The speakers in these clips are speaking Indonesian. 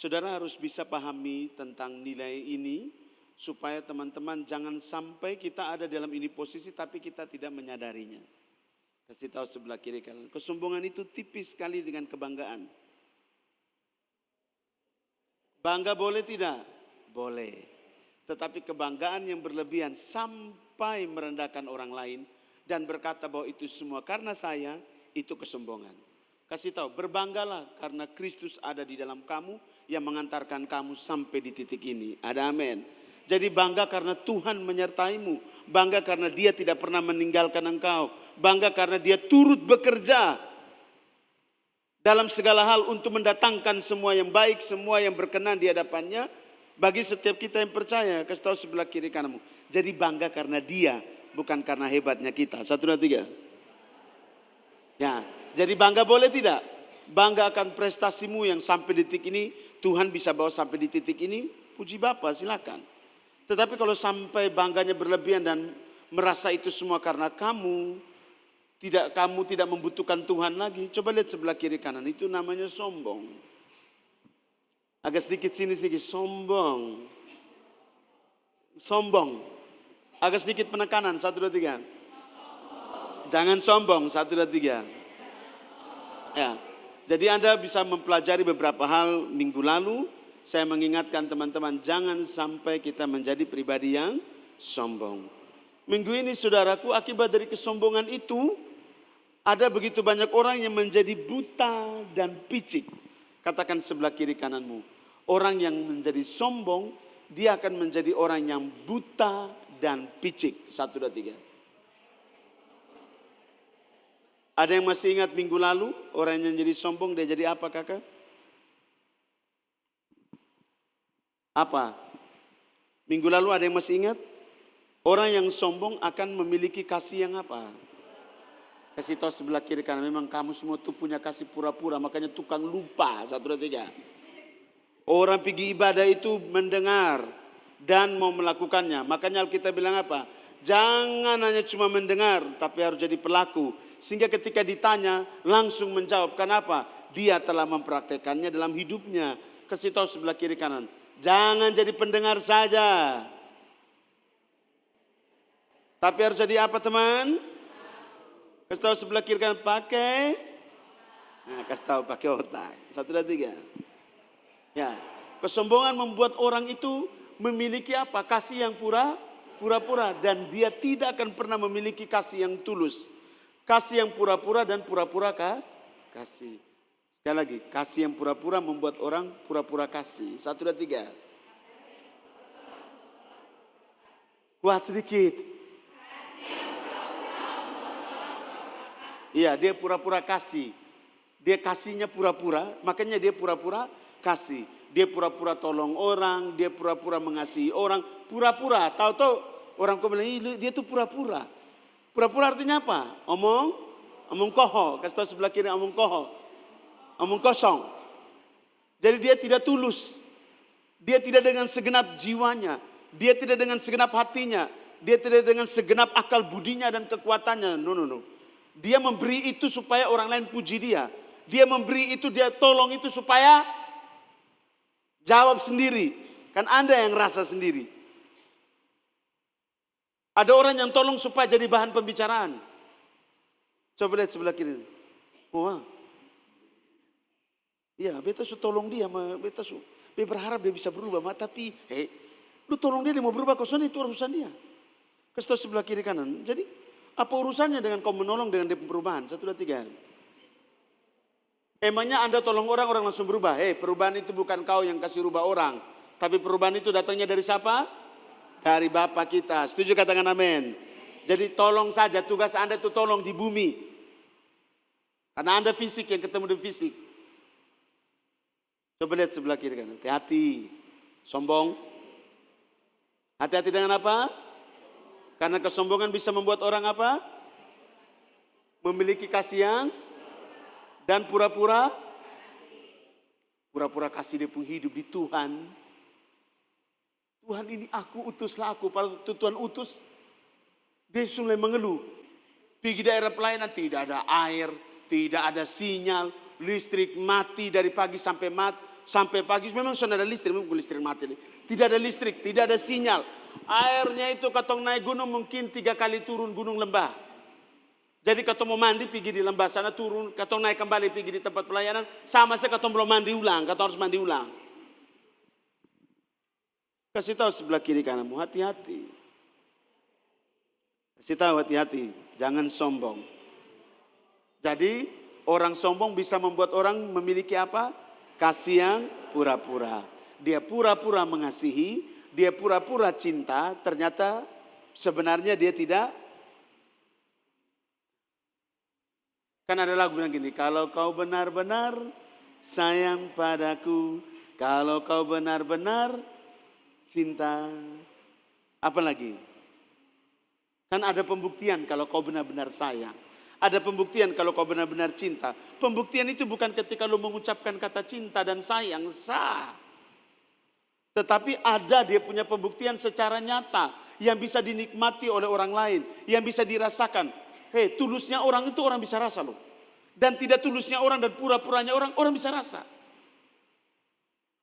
Saudara harus bisa pahami tentang nilai ini supaya teman-teman jangan sampai kita ada dalam ini posisi tapi kita tidak menyadarinya. Kasih tahu sebelah kiri kalian, kesombongan itu tipis sekali dengan kebanggaan. Bangga boleh tidak? Boleh. Tetapi kebanggaan yang berlebihan sampai merendahkan orang lain dan berkata bahwa itu semua karena saya, itu kesombongan. Kasih tahu, berbanggalah karena Kristus ada di dalam kamu yang mengantarkan kamu sampai di titik ini. Ada amin. Jadi bangga karena Tuhan menyertaimu. Bangga karena Dia tidak pernah meninggalkan engkau. Bangga karena Dia turut bekerja dalam segala hal untuk mendatangkan semua yang baik, semua yang berkenan di hadapannya. Bagi setiap kita yang percaya, kasih tahu sebelah kiri kananmu. Jadi bangga karena Dia, bukan karena hebatnya kita. 1, 2, 3. Ya, jadi bangga boleh tidak? Bangga akan prestasimu yang sampai di titik ini, Tuhan bisa bawa sampai di titik ini, puji Bapa, silakan. Tetapi kalau sampai bangganya berlebihan dan merasa itu semua karena kamu tidak membutuhkan Tuhan lagi. Coba lihat sebelah kiri kanan, itu namanya sombong. Agak sedikit sini sedikit, sombong. Sombong. Agak sedikit penekanan, 1, 2, 3. Jangan sombong, 1, 2, 3. Ya. Jadi Anda bisa mempelajari beberapa hal minggu lalu. Saya mengingatkan teman-teman, jangan sampai kita menjadi pribadi yang sombong. Minggu ini saudaraku, akibat dari kesombongan itu, ada begitu banyak orang yang menjadi buta dan picik. Katakan sebelah kiri kananmu. Orang yang menjadi sombong, dia akan menjadi orang yang buta dan picik. 1, 2, 3. Ada yang masih ingat minggu lalu, orang yang jadi sombong, dia jadi apa kakak? Apa? Minggu lalu ada yang masih ingat? Orang yang sombong akan memiliki kasih yang apa? Kasih tahu sebelah kiri kanan, memang kamu semua tuh punya kasih pura-pura, makanya tukang lupa. 1, 2, 3. Orang pergi ibadah itu mendengar dan mau melakukannya. Makanya Alkitab bilang apa? Jangan hanya cuma mendengar, tapi harus jadi pelaku. Sehingga ketika ditanya langsung menjawab. Kenapa? Dia telah mempraktekannya dalam hidupnya. Kasih tahu sebelah kiri kanan. Jangan jadi pendengar saja. Tapi harus jadi apa teman? Kasih tahu sebelah kiri kanan, pakai. Nah, kasih tahu pakai otak. 1, 2, 3. Ya, kesombongan membuat orang itu memiliki apa? Kasih yang pura-pura dan dia tidak akan pernah memiliki kasih yang tulus. Kasih yang pura-pura dan pura-pura kasih. Sekali lagi, kasih yang pura-pura membuat orang pura-pura kasih. 1, 2, 3. Kuat sedikit. Iya, dia pura-pura kasih. Dia kasihnya pura-pura, makanya dia pura-pura kasih. Dia pura-pura tolong orang, dia pura-pura mengasihi orang, pura-pura. Tahu-tahu orang kau bilang, dia tuh pura-pura. Pura-pura artinya apa? Omong koho. Kasih tahu sebelah kiri, omong koho. Omong kosong. Jadi dia tidak tulus. Dia tidak dengan segenap jiwanya. Dia tidak dengan segenap hatinya. Dia tidak dengan segenap akal budinya dan kekuatannya. No. Dia memberi itu supaya orang lain puji dia. Dia memberi itu, dia tolong itu supaya jawab sendiri. Kan Anda yang rasa sendiri. Ada orang yang tolong supaya jadi bahan pembicaraan. Coba lihat sebelah kiri. Wah. Iya, beta su tolong dia, beta su. Beta berharap dia bisa berubah, tapi lu tolong dia mau berubah, kosong itu urusan dia. Kasih tahu sebelah kiri kanan. Jadi apa urusannya dengan kau menolong dengan dia perubahan? 1, 2, 3. Emangnya Anda tolong orang langsung berubah? Perubahan itu bukan kau yang kasih rubah orang. Tapi perubahan itu datangnya dari siapa? Dari Bapa kita. Setuju katakan amin. Jadi tolong saja, tugas Anda itu tolong di bumi. Karena Anda fisik yang ketemu di fisik. Coba lihat sebelah kiri kanan. Hati-hati. Sombong. Hati-hati dengan apa? Karena kesombongan bisa membuat orang apa? Memiliki kasih yang dan pura-pura kasih dia pun hidup di Tuhan. Tuhan ini aku, utuslah aku. Pada waktu Tuhan utus, dia mulai mengeluh. Pergi daerah pelayanan tidak ada air, tidak ada sinyal, listrik mati dari pagi sampai sampai pagi memang sudah ada listrik, memang listrik mati. Tidak ada listrik, tidak ada sinyal. Airnya itu katong naik gunung mungkin 3 kali turun gunung lembah. Jadi katong mau mandi pergi di lembah sana turun, katong naik kembali pergi di tempat pelayanan, sama saja katong belum mandi ulang, katong harus mandi ulang. Kasih tahu sebelah kiri kananmu, hati-hati. Kasih tahu hati-hati, jangan sombong. Jadi orang sombong bisa membuat orang memiliki apa? Kasih yang pura-pura. Dia pura-pura mengasihi, dia pura-pura cinta, ternyata sebenarnya dia tidak. Kan ada lagu bilang gini, kalau kau benar-benar sayang padaku, kalau kau benar-benar cinta, apa lagi? Kan ada pembuktian kalau kau benar-benar sayang. Ada pembuktian kalau kau benar-benar cinta. Pembuktian itu bukan ketika lu mengucapkan kata cinta dan sayang, sah. Tetapi ada dia punya pembuktian secara nyata yang bisa dinikmati oleh orang lain, yang bisa dirasakan. Hei, tulusnya orang itu orang bisa rasa loh. Dan tidak tulusnya orang dan pura-puranya orang bisa rasa.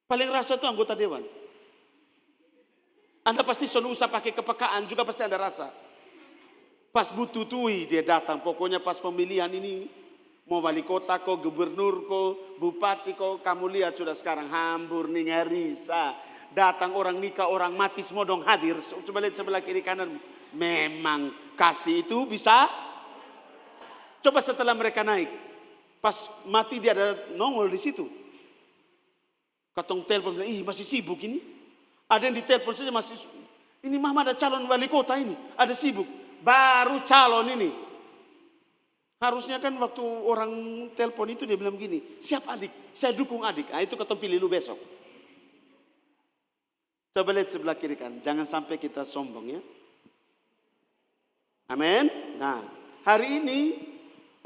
Paling rasa itu anggota dewan. Anda pasti selalu usah pakai kepekaan juga pasti Anda rasa. Pas butuh tuh dia datang, pokoknya pas pemilihan ini mau wali kota kok, gubernur kok, bupati kok, kamu lihat sudah sekarang hambur nih ngarisa. Datang orang nikah, orang mati semua dong hadir. Coba lihat sebelah kiri kanan. Memang kasih itu bisa. Coba setelah mereka naik, pas mati dia ada nongol di situ. Katong telepon bilang, ih masih sibuk ini. Ada yang ditelepon saja masih, ini mama ada calon wali kota ini, ada sibuk. Baru calon ini. Harusnya kan waktu orang telepon itu dia bilang gini, siap adik, saya dukung adik. Nah itu katong pilih lu besok. Coba lihat sebelah kiri kan, jangan sampai kita sombong ya. Amin. Nah, hari ini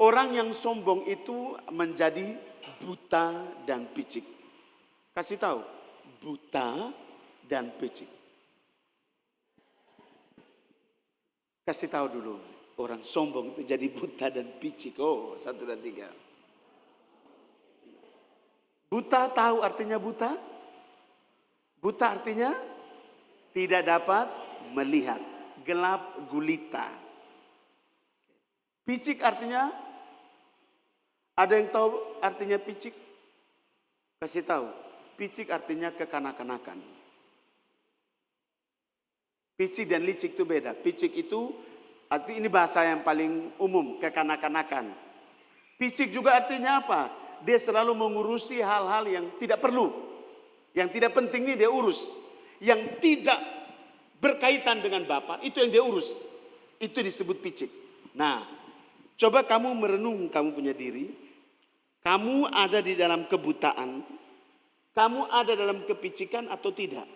orang yang sombong itu menjadi buta dan picik. Kasih tahu, buta dan picik. Kasih tahu dulu, orang sombong itu jadi buta dan picik. Oh, 1, 2, 3. Buta tahu artinya buta? Buta artinya tidak dapat melihat, gelap gulita. Picik artinya, ada yang tahu artinya picik? Kasih tahu, picik artinya kekanak-kanakan. Picik dan licik itu beda. Picik itu, ini bahasa yang paling umum, kekanak-kanakan. Picik juga artinya apa? Dia selalu mengurusi hal-hal yang tidak perlu. Yang tidak penting ini dia urus. Yang tidak berkaitan dengan Bapa, itu yang dia urus. Itu disebut picik. Nah, coba kamu merenung kamu punya diri. Kamu ada di dalam kebutaan. Kamu ada dalam kepicikan atau tidak?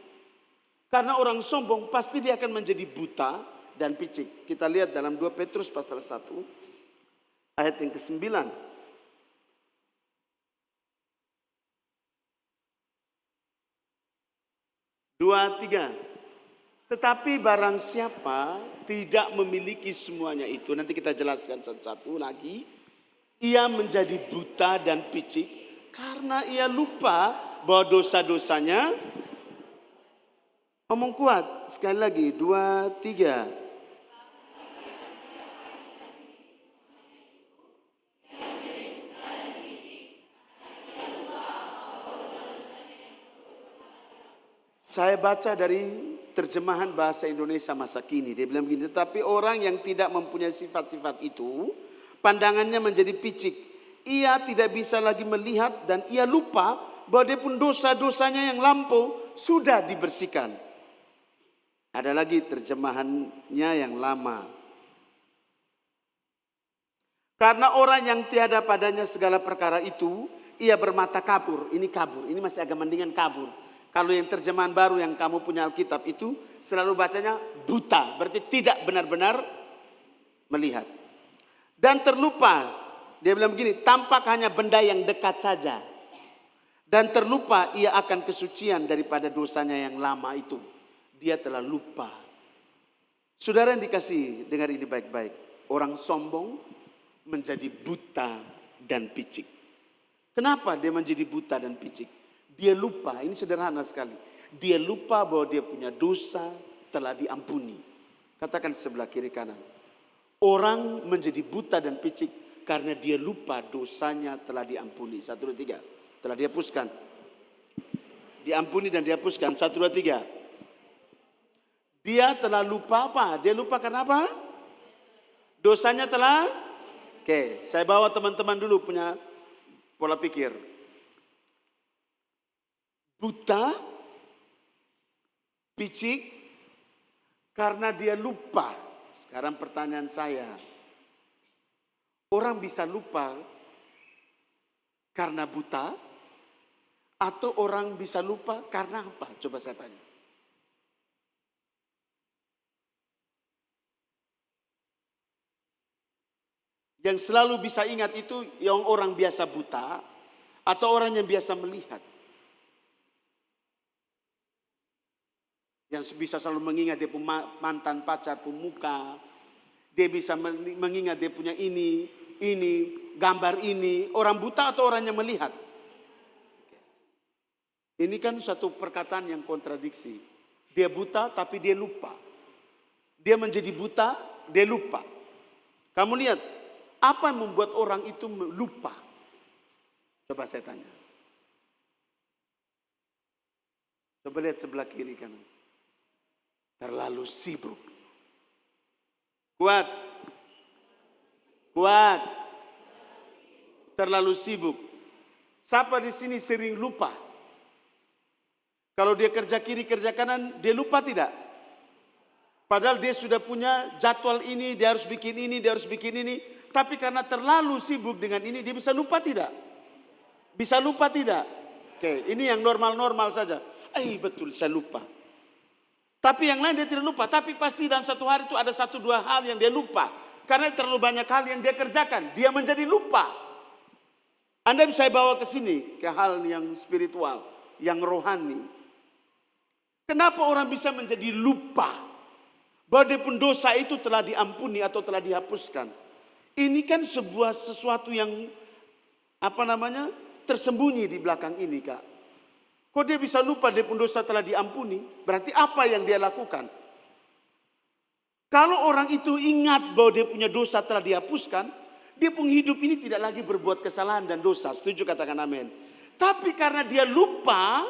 Karena orang sombong pasti dia akan menjadi buta dan picik. Kita lihat dalam 2 Petrus pasal 1 ayat yang ke-9. 2, 3. Tetapi barang siapa tidak memiliki semuanya itu, nanti kita jelaskan satu-satu lagi, ia menjadi buta dan picik karena ia lupa bahwa dosa-dosanya. Omong kuat, sekali lagi, 2, 3. Saya baca dari terjemahan bahasa Indonesia masa kini. Dia bilang begini, tetapi orang yang tidak mempunyai sifat-sifat itu, pandangannya menjadi picik. Ia tidak bisa lagi melihat dan ia lupa bahwa dia pun dosa-dosanya yang lampau sudah dibersihkan. Ada lagi terjemahannya yang lama. Karena orang yang tiada padanya segala perkara itu, ia bermata kabur. Ini kabur, ini masih agak mendingan kabur. Kalau yang terjemahan baru yang kamu punya Alkitab itu selalu bacanya buta. Berarti tidak benar-benar melihat. Dan terlupa, dia bilang begini, tampak hanya benda yang dekat saja. Dan terlupa ia akan kesucian daripada dosanya yang lama itu. Dia telah lupa. Saudara yang dikasih, dengar ini baik-baik. Orang sombong menjadi buta dan picik. Kenapa dia menjadi buta dan picik? Dia lupa, ini sederhana sekali. Dia lupa bahwa dia punya dosa telah diampuni. Katakan sebelah kiri kanan. Orang menjadi buta dan picik karena dia lupa dosanya telah diampuni. 1, 2, 3. Telah dihapuskan. Diampuni dan dihapuskan. 1, 2, 3. Dia telah lupa apa? Dia lupa karena apa? Dosanya telah. Oke, saya bawa teman-teman dulu punya pola pikir. Buta, picik, karena dia lupa. Sekarang pertanyaan saya, orang bisa lupa karena buta, atau orang bisa lupa karena apa? Coba saya tanya. Yang selalu bisa ingat itu yang orang biasa buta, atau orang yang biasa melihat. Yang bisa selalu mengingat dia punya mantan pacar, pemuka. Dia bisa mengingat dia punya ini, gambar ini. Orang buta atau orang yang melihat? Ini kan satu perkataan yang kontradiksi. Dia buta tapi dia lupa. Dia menjadi buta, dia lupa. Kamu lihat, apa yang membuat orang itu lupa? Coba saya tanya. Coba lihat sebelah kiri kanan. Terlalu sibuk. Kuat. Terlalu sibuk. Siapa di sini sering lupa? Kalau dia kerja kiri, kerja kanan, dia lupa tidak? Padahal dia sudah punya jadwal ini, dia harus bikin ini, dia harus bikin ini. Tapi karena terlalu sibuk dengan ini, dia bisa lupa tidak? Bisa lupa tidak? Oke, ini yang normal-normal saja. Betul, saya lupa. Tapi yang lain dia tidak lupa. Tapi pasti dalam satu hari itu ada 1, 2 hal yang dia lupa. Karena terlalu banyak hal yang dia kerjakan. Dia menjadi lupa. Anda bisa bawa ke sini. Ke hal yang spiritual. Yang rohani. Kenapa orang bisa menjadi lupa? Bahwa dia pun dosa itu telah diampuni atau telah dihapuskan. Ini kan sebuah sesuatu yang tersembunyi di belakang ini, Kak. Kok dia bisa lupa dia pun dosa telah diampuni? Berarti apa yang dia lakukan? Kalau orang itu ingat bahwa dia punya dosa telah dihapuskan, dia pun hidup ini tidak lagi berbuat kesalahan dan dosa. Setuju, katakan amin. Tapi karena dia lupa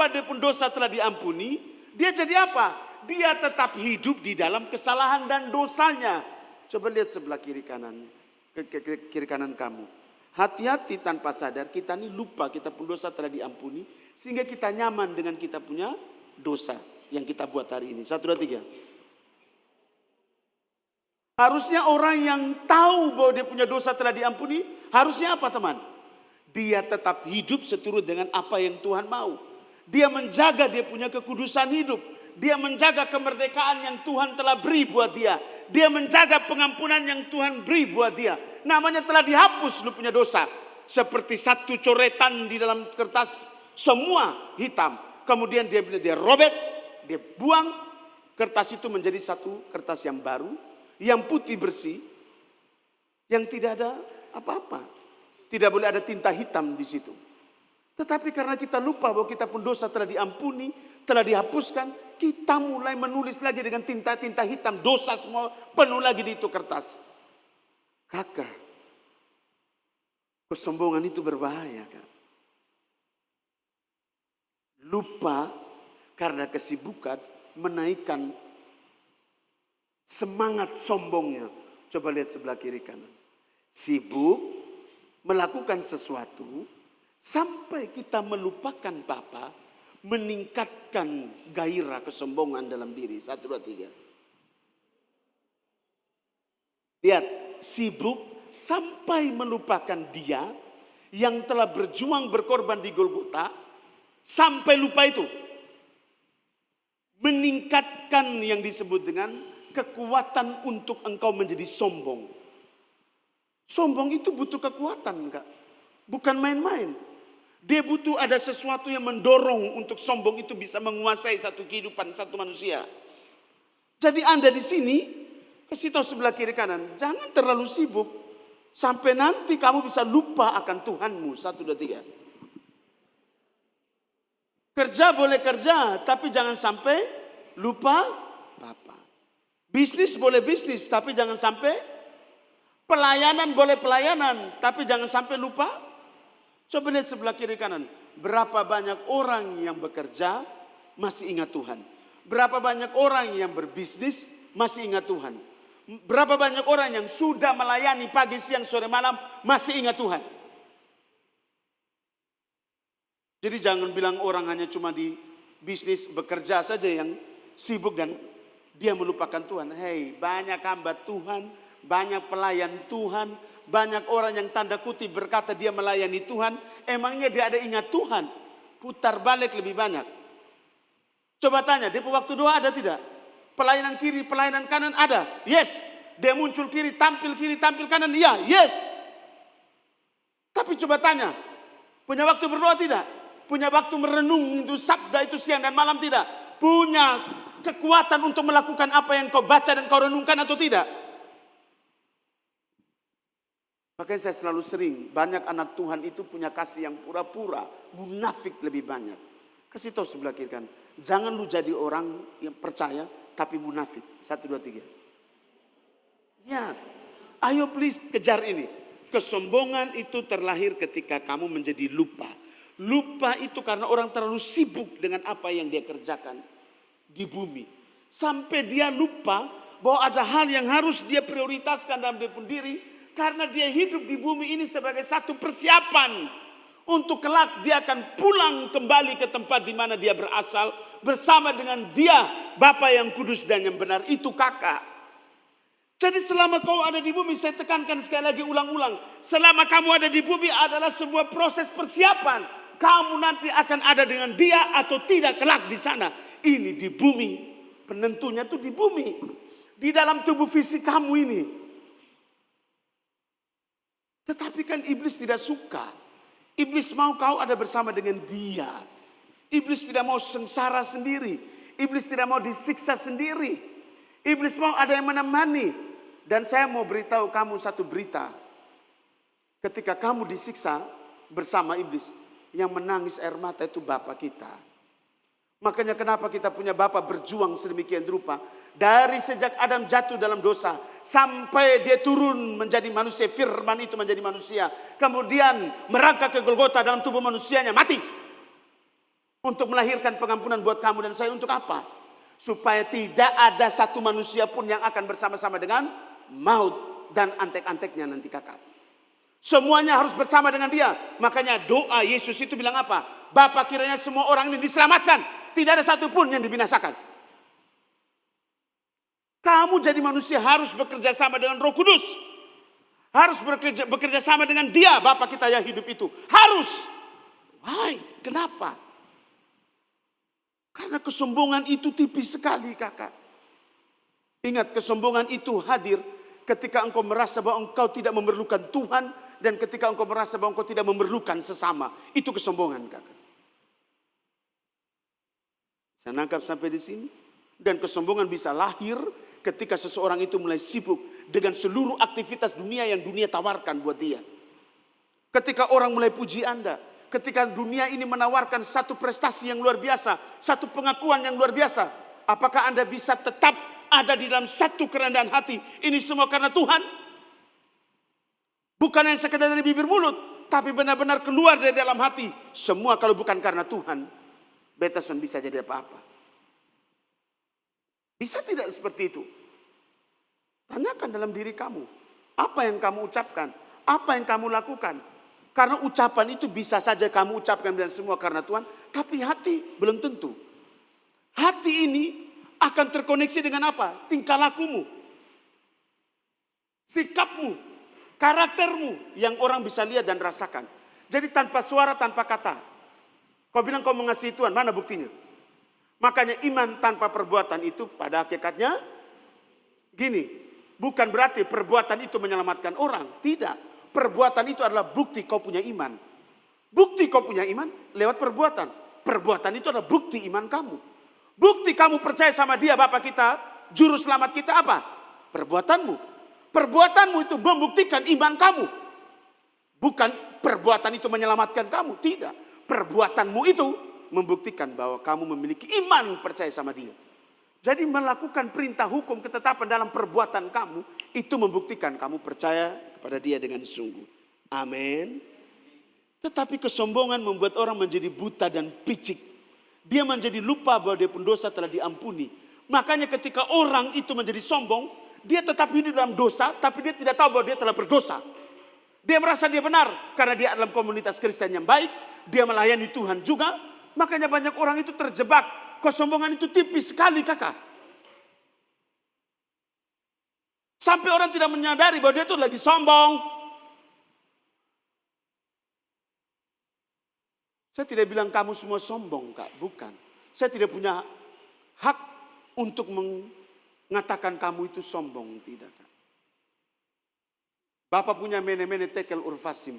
dia pun dosa telah diampuni, dia jadi apa? Dia tetap hidup di dalam kesalahan dan dosanya. Coba lihat sebelah kiri kanan, kiri kanan kamu. Hati-hati tanpa sadar kita ini lupa kita pun dosa telah diampuni. Sehingga kita nyaman dengan kita punya dosa yang kita buat hari ini. 1, 2, 3. Harusnya orang yang tahu bahwa dia punya dosa telah diampuni. Harusnya apa teman? Dia tetap hidup seturut dengan apa yang Tuhan mau. Dia menjaga dia punya kekudusan hidup. Dia menjaga kemerdekaan yang Tuhan telah beri buat dia. Dia menjaga pengampunan yang Tuhan beri buat dia. Namanya telah dihapus lu punya dosa. Seperti satu coretan di dalam kertas. Semua hitam. Kemudian dia robek. Dia buang. Kertas itu menjadi satu kertas yang baru. Yang putih bersih. Yang tidak ada apa-apa. Tidak boleh ada tinta hitam di situ. Tetapi karena kita lupa bahwa kita pun dosa telah diampuni. Telah dihapuskan. Kita mulai menulis lagi dengan tinta-tinta hitam. Dosa semua penuh lagi di itu kertas. Kakak, kesombongan itu berbahaya, Kak. Lupa karena kesibukan menaikkan semangat sombongnya. Coba lihat sebelah kiri kanan. Sibuk melakukan sesuatu sampai kita melupakan Bapa, meningkatkan gairah kesombongan dalam diri. 1, 2, 3. Lihat. Sibuk sampai melupakan dia yang telah berjuang berkorban di Golgota, sampai lupa itu. Meningkatkan yang disebut dengan kekuatan untuk engkau menjadi sombong. Sombong itu butuh kekuatan, Kak. Bukan main-main. Dia butuh ada sesuatu yang mendorong untuk sombong itu bisa menguasai satu kehidupan satu manusia. Jadi Anda di sini kasih tahu sebelah kiri kanan, jangan terlalu sibuk sampai nanti kamu bisa lupa akan Tuhanmu. 1, 2, 3. Kerja boleh kerja, tapi jangan sampai lupa Bapa. Bisnis boleh bisnis, tapi jangan sampai. Pelayanan boleh pelayanan, tapi jangan sampai lupa. Coba lihat sebelah kiri kanan. Berapa banyak orang yang bekerja masih ingat Tuhan. Berapa banyak orang yang berbisnis masih ingat Tuhan. Berapa banyak orang yang sudah melayani pagi, siang, sore, malam masih ingat Tuhan. Jadi jangan bilang orang hanya cuma di bisnis bekerja saja yang sibuk dan dia melupakan Tuhan. Hei, banyak hamba Tuhan, banyak pelayan Tuhan, banyak orang yang tanda kutip berkata dia melayani Tuhan, emangnya dia ada ingat Tuhan? Putar balik lebih banyak. Coba tanya, dia waktu doa ada tidak? Pelayanan kiri, pelayanan kanan ada? Yes. Dia muncul kiri, tampil kanan? Iya, yes. Tapi coba tanya, punya waktu berdoa tidak? Punya waktu merenung itu sabda itu siang dan malam tidak? Punya kekuatan untuk melakukan apa yang kau baca dan kau renungkan atau tidak? Makanya saya selalu sering, banyak anak Tuhan itu punya kasih yang pura-pura, munafik lebih banyak. Kasih tahu sebelah kiri kan, jangan lu jadi orang yang percaya tapi munafik. 1, 2, 3. Ya, ayo please kejar ini. Kesombongan itu terlahir ketika kamu menjadi lupa. Lupa itu karena orang terlalu sibuk dengan apa yang dia kerjakan di bumi. Sampai dia lupa bahwa ada hal yang harus dia prioritaskan dalam diri. Karena dia hidup di bumi ini sebagai satu persiapan. Untuk kelak dia akan pulang kembali ke tempat di mana dia berasal. Bersama dengan dia, Bapa yang kudus dan yang benar. Itu kakak. Jadi selama kau ada di bumi, saya tekankan sekali lagi ulang-ulang. Selama kamu ada di bumi adalah sebuah proses persiapan. Kamu nanti akan ada dengan dia atau tidak kelak di sana. Ini di bumi. Penentunya tuh di bumi. Di dalam tubuh fisik kamu ini. Tetapi kan iblis tidak suka. Iblis mau kau ada bersama dengan dia. Iblis tidak mau sengsara sendiri. Iblis tidak mau disiksa sendiri. Iblis mau ada yang menemani. Dan saya mau beritahu kamu satu berita. Ketika kamu disiksa bersama iblis, yang menangis air mata itu Bapa kita. Makanya kenapa kita punya Bapa berjuang sedemikian rupa. Dari sejak Adam jatuh dalam dosa. Sampai dia turun menjadi manusia. Firman itu menjadi manusia. Kemudian merangkak ke Golgota dalam tubuh manusianya. Mati. Untuk melahirkan pengampunan buat kamu dan saya. Untuk apa? Supaya tidak ada satu manusia pun yang akan bersama-sama dengan maut. Dan antek-anteknya nanti kakak. Semuanya harus bersama dengan dia. Makanya doa Yesus itu bilang apa? Bapa kiranya semua orang ini diselamatkan. Tidak ada satupun yang dibinasakan. Kamu jadi manusia harus bekerja sama dengan Roh Kudus. Harus bekerja sama dengan dia, Bapa kita yang hidup itu. Harus. Why? Kenapa? Karena kesombongan itu tipis sekali kakak. Ingat, kesombongan itu hadir ketika engkau merasa bahwa engkau tidak memerlukan Tuhan. Dan ketika engkau merasa bahwa engkau tidak memerlukan sesama. Itu kesombongan kakak. Saya nangkap sampai di sini. Dan kesombongan bisa lahir ketika seseorang itu mulai sibuk dengan seluruh aktivitas dunia yang dunia tawarkan buat dia. Ketika orang mulai puji Anda. Ketika dunia ini menawarkan satu prestasi yang luar biasa. Satu pengakuan yang luar biasa. Apakah Anda bisa tetap ada di dalam satu kerendahan hati? Ini semua karena Tuhan? Bukan yang sekedar dari bibir mulut. Tapi benar-benar keluar dari dalam hati. Semua kalau bukan karena Tuhan. Betason bisa jadi apa-apa. Bisa tidak seperti itu? Tanyakan dalam diri kamu. Apa yang kamu ucapkan? Apa yang kamu lakukan? Karena ucapan itu bisa saja kamu ucapkan dan semua karena Tuhan. Tapi hati belum tentu. Hati ini akan terkoneksi dengan apa? Tingkah lakumu. Sikapmu. Karaktermu. Yang orang bisa lihat dan rasakan. Jadi tanpa suara, tanpa kata. Kau bilang kau mengasihi Tuhan. Mana buktinya? Makanya iman tanpa perbuatan itu pada hakikatnya gini, bukan berarti perbuatan itu menyelamatkan orang, tidak. Perbuatan itu adalah bukti kau punya iman. Bukti kau punya iman lewat perbuatan. Perbuatan itu adalah bukti iman kamu. Bukti kamu percaya sama dia Bapa kita, juru selamat kita apa? Perbuatanmu. Perbuatanmu itu membuktikan iman kamu. Bukan perbuatan itu menyelamatkan kamu, tidak. Perbuatanmu itu membuktikan bahwa kamu memiliki iman percaya sama dia. Jadi melakukan perintah hukum ketetapan dalam perbuatan kamu, itu membuktikan kamu percaya kepada dia dengan sungguh. Amin. Tetapi kesombongan membuat orang menjadi buta dan picik. Dia menjadi lupa bahwa dia pun dosa telah diampuni. Makanya ketika orang itu menjadi sombong, dia tetap hidup dalam dosa, tapi dia tidak tahu bahwa dia telah berdosa. Dia merasa dia benar karena dia dalam komunitas Kristen yang baik, dia melayani Tuhan juga. Makanya banyak orang itu terjebak. Kesombongan itu tipis sekali, kakak. Sampai orang tidak menyadari bahwa dia itu lagi sombong. Saya tidak bilang kamu semua sombong, kak. Bukan. Saya tidak punya hak untuk mengatakan kamu itu sombong. Tidak, kak. Bapak punya mene-mene tekel urfasim.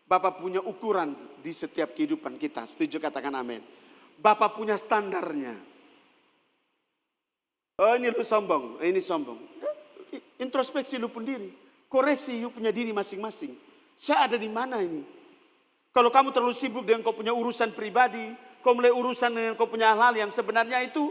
Bapak punya ukuran di setiap kehidupan kita. Setuju, katakan amin. Bapak punya standarnya. Oh, ini lu sombong, ini sombong. Introspeksi lu pun diri. Koreksi lu punya diri masing-masing. Saya ada di mana ini? Kalau kamu terlalu sibuk dengan kau punya urusan pribadi, kau mulai urusan dengan kau punya hal yang sebenarnya itu,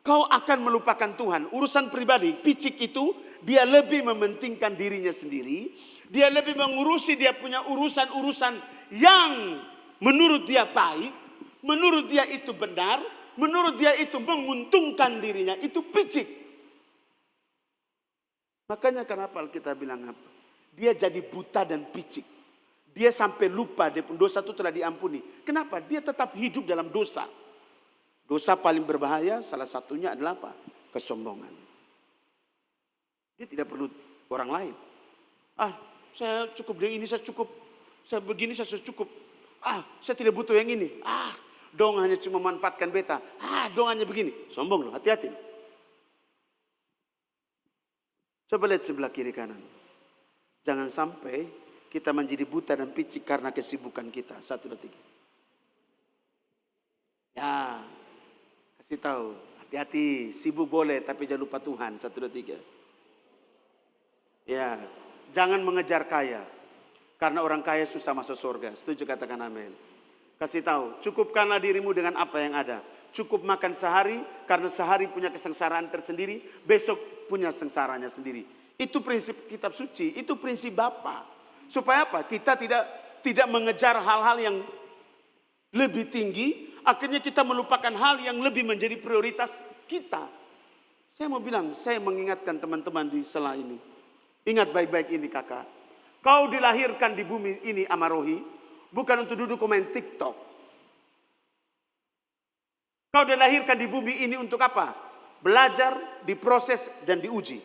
kau akan melupakan Tuhan. Urusan pribadi, picik itu, dia lebih mementingkan dirinya sendiri. Dia lebih mengurusi dia punya urusan-urusan yang menurut dia baik. Menurut dia itu benar, menurut dia itu menguntungkan dirinya, itu picik. Makanya kenapa kita bilang apa? Dia jadi buta dan picik. Dia sampai lupa dia pun dosa itu telah diampuni. Kenapa? Dia tetap hidup dalam dosa. Dosa paling berbahaya salah satunya adalah apa? Kesombongan. Dia tidak perlu orang lain. Saya cukup dengan ini, saya cukup. Saya begini, saya cukup. Saya tidak butuh yang ini. Dong hanya cuma manfaatkan beta. Dong hanya begini. Sombong loh, hati-hati. Coba lihat sebelah kiri kanan. Jangan sampai kita menjadi buta dan picik karena kesibukan kita. 1, 2, 3. Ya, kasih tahu. Hati-hati, sibuk boleh tapi jangan lupa Tuhan. 1, 2, 3. Ya, jangan mengejar kaya. Karena orang kaya susah masuk surga. Setuju, katakan amin. Kasih tahu, cukupkanlah dirimu dengan apa yang ada. Cukup makan sehari, karena sehari punya kesengsaraan tersendiri, besok punya sengsaranya sendiri. Itu prinsip kitab suci, itu prinsip Bapa. Supaya apa? Kita tidak mengejar hal-hal yang lebih tinggi, akhirnya kita melupakan hal yang lebih menjadi prioritas kita. Saya mau bilang, saya mengingatkan teman-teman di sela ini. Ingat baik-baik ini, kakak. Kau dilahirkan di bumi ini, Amarohi, bukan untuk duduk komen TikTok. Kau dilahirkan di bumi ini untuk apa? Belajar, diproses, dan diuji.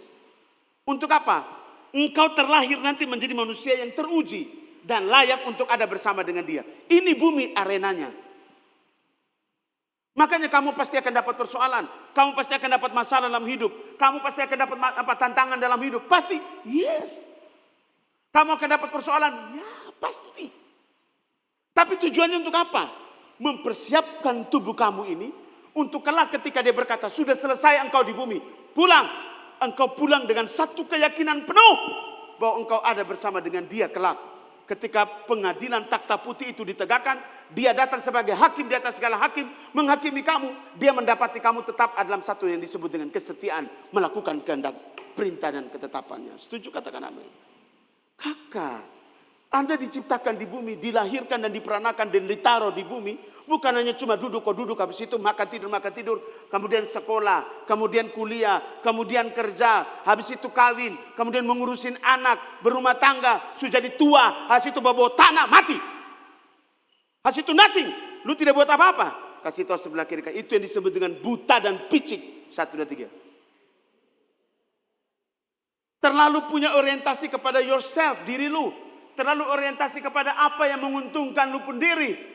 Untuk apa? Engkau terlahir nanti menjadi manusia yang teruji dan layak untuk ada bersama dengan dia. Ini bumi arenanya. Makanya kamu pasti akan dapat persoalan. Kamu pasti akan dapat masalah dalam hidup. Kamu pasti akan dapat tantangan dalam hidup. Pasti, yes. Kamu akan dapat persoalan, ya pasti. Tapi tujuannya untuk apa? Mempersiapkan tubuh kamu ini untuk kelak ketika dia berkata, sudah selesai engkau di bumi, pulang. Engkau pulang dengan satu keyakinan penuh bahwa engkau ada bersama dengan dia kelak. Ketika pengadilan takhta putih itu ditegakkan, dia datang sebagai hakim di atas segala hakim, menghakimi kamu. Dia mendapati kamu tetap dalam satu yang disebut dengan kesetiaan, melakukan kehendak, perintah dan ketetapannya. Setuju, katakan amin. Kakak, Anda diciptakan di bumi, dilahirkan dan diperanakan dan ditaruh di bumi. Bukan hanya cuma duduk, habis itu makan tidur, kemudian sekolah, kemudian kuliah, kemudian kerja, habis itu kawin, kemudian mengurusin anak, berumah tangga, sudah jadi tua, habis itu bawa tanah, mati. Habis itu nothing, lu tidak buat apa-apa. Kasih tahu sebelah kiri, itu yang disebut dengan buta dan picik. 1, 2, 3. Terlalu punya orientasi kepada yourself, diri lu. Terlalu orientasi kepada apa yang menguntungkan lu pun diri.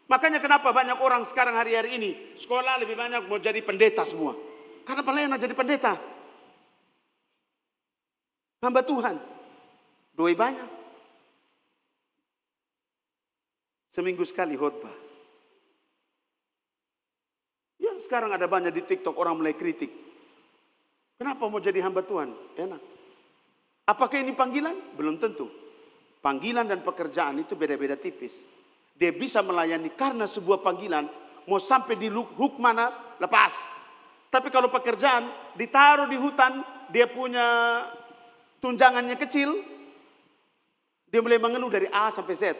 Makanya kenapa banyak orang sekarang hari-hari ini sekolah lebih banyak mau jadi pendeta semua. Karena paling enak jadi pendeta. Hamba Tuhan. Doi banyak. Seminggu sekali khotbah. Ya sekarang ada banyak di TikTok orang mulai kritik. Kenapa mau jadi hamba Tuhan? Enak. Apakah ini panggilan? Belum tentu. Panggilan dan pekerjaan itu beda-beda tipis. Dia bisa melayani karena sebuah panggilan mau sampai di hook mana, lepas. Tapi kalau pekerjaan ditaruh di hutan, dia punya tunjangannya kecil, dia mulai mengeluh dari A sampai Z.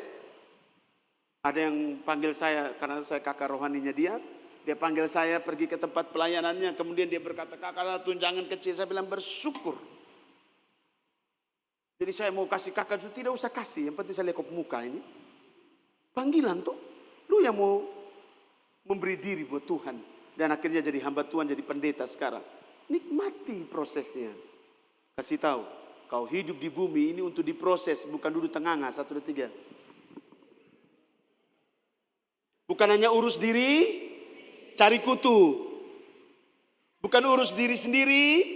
Ada yang panggil saya, karena saya kakak rohaninya dia panggil saya pergi ke tempat pelayanannya, kemudian dia berkata, kakak tunjangan kecil. Saya bilang bersyukur. Jadi saya mau kasih kakak, tidak usah kasih, yang penting saya lekop muka ini. Panggilan tuh, lu yang mau memberi diri buat Tuhan. Dan akhirnya jadi hamba Tuhan, jadi pendeta sekarang. Nikmati prosesnya. Kasih tahu, kau hidup di bumi ini untuk diproses, bukan duduk tengah-tengah. 1, 2, 3. Bukan hanya urus diri, cari kutu. Bukan urus diri sendiri,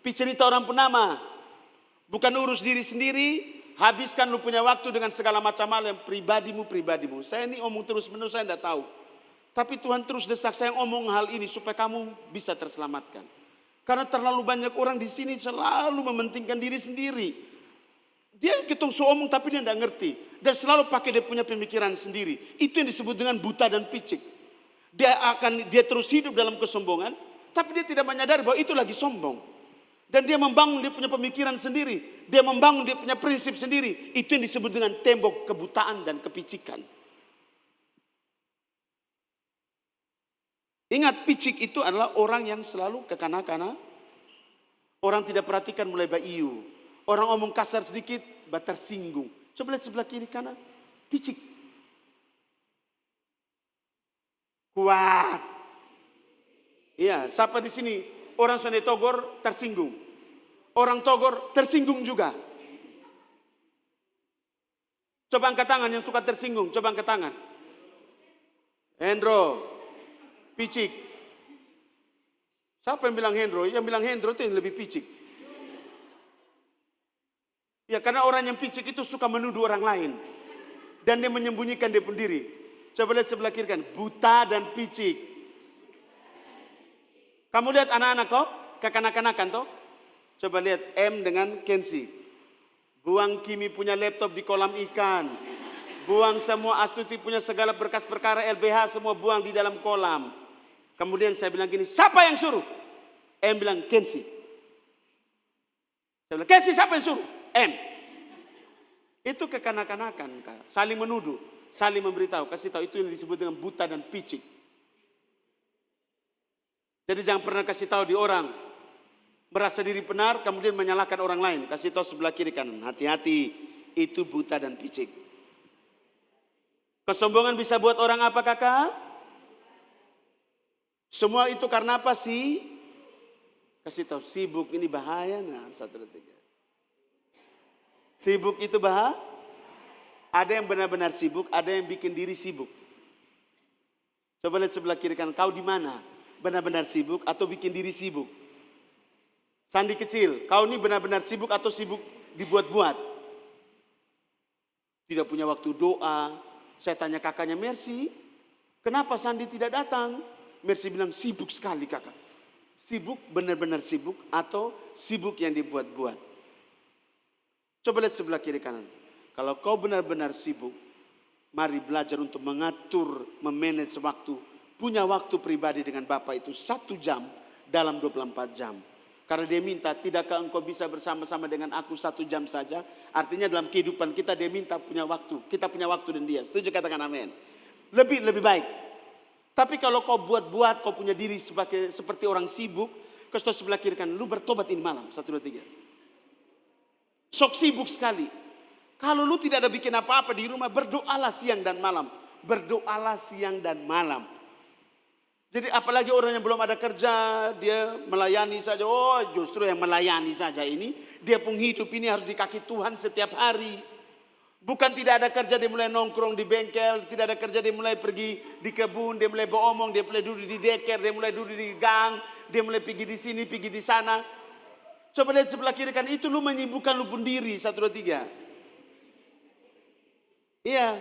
pi cerita orang penama. Bukan urus diri sendiri, habiskan lu punya waktu dengan segala macam hal yang pribadimu. Saya ini omong terus menerus, saya tidak tahu. Tapi Tuhan terus desak saya ngomong hal ini supaya kamu bisa terselamatkan. Karena terlalu banyak orang di sini selalu mementingkan diri sendiri. Dia ketong omong tapi dia tidak ngerti. Dan selalu pakai dia punya pemikiran sendiri. Itu yang disebut dengan buta dan picik. Dia terus hidup dalam kesombongan, tapi dia tidak menyadari bahwa itu lagi sombong. Dan dia membangun dia punya pemikiran sendiri. Dia membangun dia punya prinsip sendiri. Itu yang disebut dengan tembok kebutaan dan kepicikan. Ingat, picik itu adalah orang yang selalu kekana-kana. Orang tidak perhatikan mulai baiu. Orang omong kasar sedikit, tersinggung. Coba lihat sebelah kiri kanan. Picik. Kuat. Iya, siapa di sini? Orang Sunda Togor tersinggung. Orang Togor tersinggung juga. Coba angkat tangan yang suka tersinggung. Coba angkat tangan. Hendro. Picik. Siapa yang bilang Hendro? Yang bilang Hendro itu yang lebih picik. Ya, karena orang yang picik itu suka menuduh orang lain. Dan dia menyembunyikan dia pun diri. Coba lihat sebelah kiri kan. Buta dan picik. Kamu lihat anak-anak toh? Kekanak-kanakan toh? Coba lihat M dengan Kensi. Buang Kimi punya laptop di kolam ikan. Buang semua Astuti punya segala berkas perkara LBH, semua buang di dalam kolam. Kemudian saya bilang gini, siapa yang suruh? M bilang Kensi. Saya bilang, Kensi siapa yang suruh? M. Itu kekanak-kanakan, saling menuduh, saling memberitahu, kasih tahu, itu yang disebut dengan buta dan picik. Jadi jangan pernah kasih tahu di orang merasa diri benar kemudian menyalahkan orang lain. Kasih tahu sebelah kiri kanan, hati-hati, itu buta dan picik. Kesombongan bisa buat orang apa, kakak? Semua itu karena apa sih? Kasih tahu, sibuk ini bahaya. Nah, 1, 2, 3. Sibuk itu bahaya. Ada yang benar-benar sibuk, ada yang bikin diri sibuk. Coba lihat sebelah kiri kanan, kau di mana? Benar-benar sibuk atau bikin diri sibuk? Sandi kecil, kau ini benar-benar sibuk atau sibuk dibuat-buat? Tidak punya waktu doa. Saya tanya kakaknya Mercy, kenapa Sandi tidak datang? Mercy bilang sibuk sekali kakak. Sibuk, benar-benar sibuk atau sibuk yang dibuat-buat? Coba lihat sebelah kiri kanan. Kalau kau benar-benar sibuk, mari belajar untuk mengatur, memanage waktu. Punya waktu pribadi dengan Bapa itu 1 jam dalam 24 jam. Karena dia minta, tidakkah engkau bisa bersama-sama dengan aku 1 jam saja? Artinya dalam kehidupan kita dia minta punya waktu. Kita punya waktu dan dia. Setuju, katakan amin. Lebih baik. Tapi kalau kau buat-buat, kau punya diri seperti orang sibuk, kau sebelah kiri kan, lu bertobat ini malam, 1, 2, 3. Sok sibuk sekali. Kalau lu tidak ada bikin apa-apa di rumah, berdoalah siang dan malam. Berdoalah siang dan malam. Jadi apalagi orang yang belum ada kerja, dia melayani saja. Oh, justru yang melayani saja ini, dia pun hidup ini harus di kaki Tuhan setiap hari. Bukan tidak ada kerja, dia mulai nongkrong di bengkel. Tidak ada kerja, dia mulai pergi di kebun. Dia mulai beromong, dia mulai duduk di deker. Dia mulai duduk di gang. Dia mulai pergi di sini, pergi di sana. Coba lihat sebelah kiri kan, itu lu menyibukkan lu pun diri. 1, 2, 3. Iya.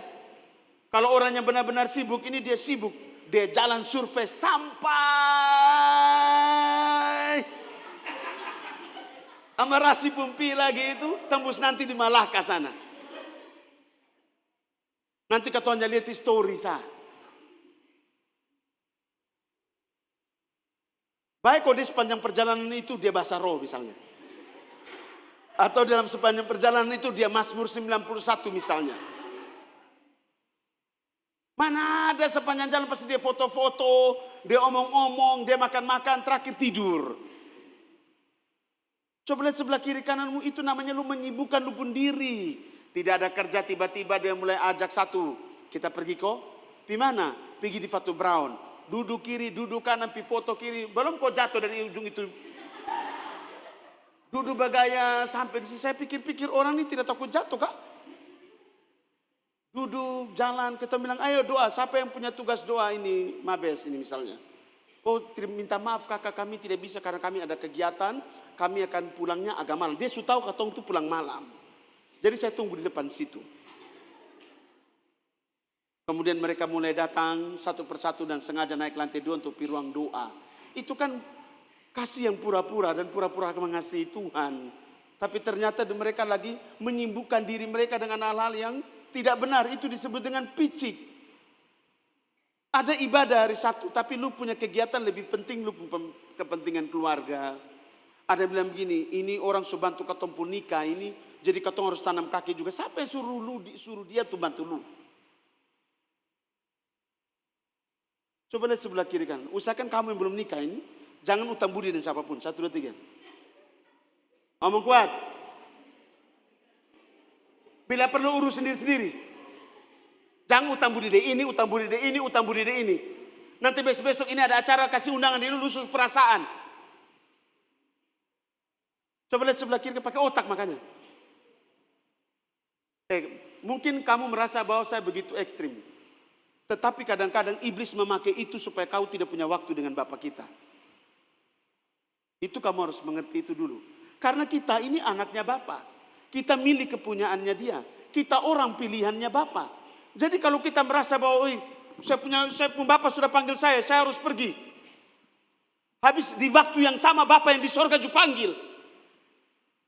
Kalau orang yang benar-benar sibuk, ini dia sibuk. Dia jalan survei sampai Amarasi Pumpi lagi itu, tembus nanti di Malaka sana. Nanti katanya lihat story sah. Baik kalau di sepanjang perjalanan itu dia bahasa roh misalnya. Atau dalam sepanjang perjalanan itu dia Mazmur 91 misalnya. Mana ada sepanjang jalan pasti dia foto-foto, dia omong-omong, dia makan-makan, terakhir tidur. Coba lihat sebelah kiri kananmu, itu namanya lu menyibukkan lu pun diri. Tidak ada kerja, tiba-tiba dia mulai ajak satu. Kita pergi kok, di mana? Pergi di Fatu Brown. Duduk kiri, duduk kanan, pi foto kiri. Belum kok jatuh dari ujung itu. Duduk bagaya sampai di sini. Saya pikir-pikir orang ini tidak takut jatuh kak? Duduk, jalan, kita bilang ayo doa. Siapa yang punya tugas doa ini? Mabes ini misalnya. Oh minta maaf kakak kami tidak bisa karena kami ada kegiatan. Kami akan pulangnya agak malam. Dia sudah tahu katong itu pulang malam. Jadi saya tunggu di depan situ. Kemudian mereka mulai datang satu persatu dan sengaja naik lantai 2 untuk pi ruang doa. Itu kan kasih yang pura-pura dan pura-pura mengasihi Tuhan. Tapi ternyata mereka lagi menyibukkan diri mereka dengan hal-hal yang tidak benar. Itu disebut dengan picik. Ada ibadah hari Sabtu tapi lu punya kegiatan lebih penting, lu kepentingan keluarga. Ada yang bilang begini, ini orang suruh bantu katong pun nikah ini, jadi katong harus tanam kaki juga. Siapa yang suruh dia tuh bantu lu? Coba lihat sebelah kiri kan. Usahakan kamu yang belum nikah ini, jangan utang budi dan siapapun. 1, 2, 3. Ngomong kuat. Bila perlu urus sendiri-sendiri. Jangan utang budi deh ini, utang budi deh ini, utang budi deh ini. Nanti besok-besok ini ada acara kasih undangan ini lusus perasaan. Coba lihat sebelah kiri pakai otak makanya. Mungkin kamu merasa bahwa saya begitu ekstrim. Tetapi kadang-kadang iblis memakai itu supaya kau tidak punya waktu dengan Bapa kita. Itu kamu harus mengerti itu dulu. Karena kita ini anaknya Bapa. Kita milik kepunyaannya dia. Kita orang pilihannya Bapa. Jadi kalau kita merasa bahwa saya punya Bapa sudah panggil saya harus pergi. Habis di waktu yang sama Bapa yang di sorga juga panggil.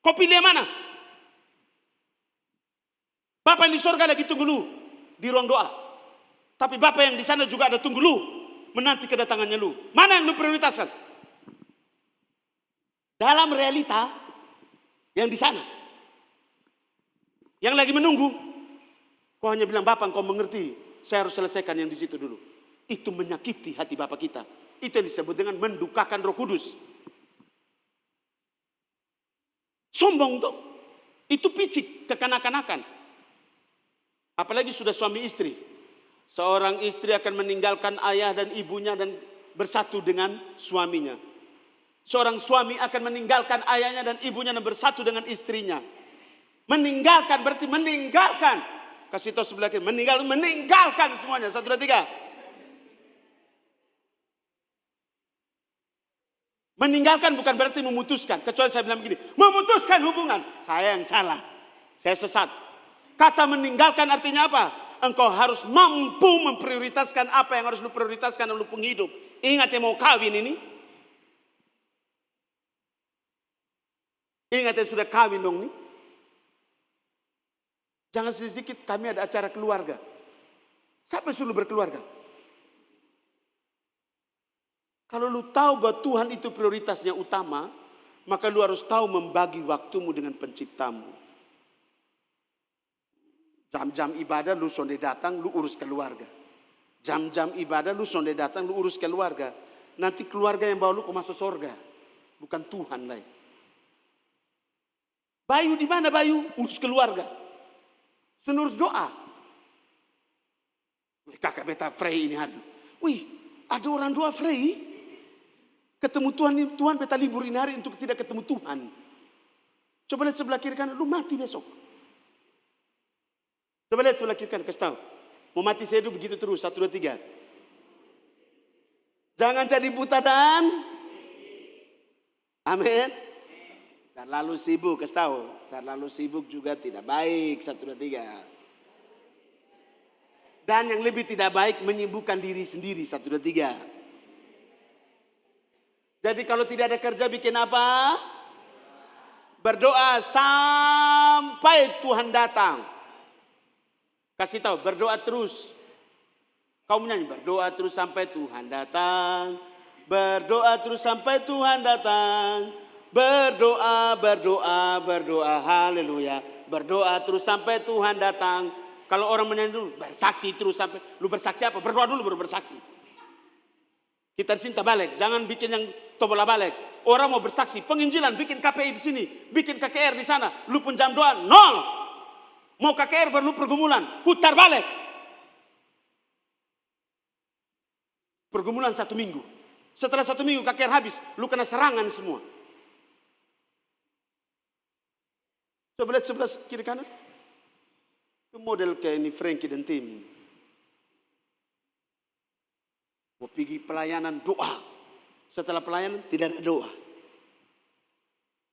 Kau pilih yang mana? Bapa yang di sorga lagi tunggu lu di ruang doa. Tapi Bapa yang di sana juga ada tunggu lu menanti kedatangannya lu. Mana yang lu prioritaskan? Dalam realita yang di sana. Yang lagi menunggu. Kau hanya bilang Bapak engkau mengerti. Saya harus selesaikan yang di situ dulu. Itu menyakiti hati Bapak kita. Itu yang disebut dengan mendukakan Roh Kudus. Sombong tuh. Itu picik, kekanak-kanakan. Apalagi sudah suami istri. Seorang istri akan meninggalkan ayah dan ibunya dan bersatu dengan suaminya. Seorang suami akan meninggalkan ayahnya dan ibunya dan bersatu dengan istrinya. Meninggalkan berarti meninggalkan. Kasih tahu sebelah kiri, meninggalkan semuanya. 1, 2, 3. Meninggalkan bukan berarti memutuskan. Kecuali saya bilang begini, memutuskan hubungan. Saya yang salah. Saya sesat. Kata meninggalkan artinya apa? Engkau harus mampu memprioritaskan apa yang harus lu prioritaskan dalam lu penghidup. Ingat yang mau kawin ini. Ingat yang sudah kawin dong nih. Jangan sedikit kami ada acara keluarga. Siapa yang suruh berkeluarga? Kalau lu tahu bahwa Tuhan itu prioritasnya utama, maka lu harus tahu membagi waktumu dengan penciptamu. Jam-jam ibadah lu sonde datang, lu urus keluarga. Jam-jam ibadah lu sonde datang, lu urus keluarga. Nanti keluarga yang bawa lu ke masuk surga. Bukan Tuhan lain. Bayu di mana Bayu? Urus keluarga. Senurus doa. Kakak beta Frey ini hari. Wih, ada orang doa Frey. Ketemu Tuhan beta libur ini hari untuk tidak ketemu Tuhan. Coba lihat sebelah kiri kanan, lu mati besok. Coba lihat sebelah kiri kanan, kasih tahu. Mau mati saya hidup begitu terus, 1, 2, 3. Jangan jadi buta dan amin. Terlalu sibuk, kasih tahu. Terlalu sibuk juga tidak baik, 1, 2, 3. Dan yang lebih tidak baik menyibukkan diri sendiri, 1, 2, 3. Jadi kalau tidak ada kerja bikin apa? Berdoa sampai Tuhan datang. Kasih tahu, berdoa terus. Kau menyanyi, berdoa terus sampai Tuhan datang. Berdoa terus sampai Tuhan datang. Berdoa, berdoa, berdoa, haleluya. Berdoa terus sampai Tuhan datang. Kalau orang menyanyi dulu, bersaksi terus sampai, lu bersaksi apa? Berdoa dulu baru bersaksi. Kita cinta balik, jangan bikin yang tobola balik. Orang mau bersaksi, penginjilan, bikin KPI di sini, bikin KKR di sana. Lu pun jam doa, nol. Mau KKR baru lu pergumulan, putar balik. Pergumulan 1 minggu. Setelah 1 minggu KKR habis, lu kena serangan semua. Coba lihat sebelah kiri kanan. Itu model kayak ini Frankie dan tim. Mau pergi pelayanan doa. Setelah pelayanan tidak ada doa.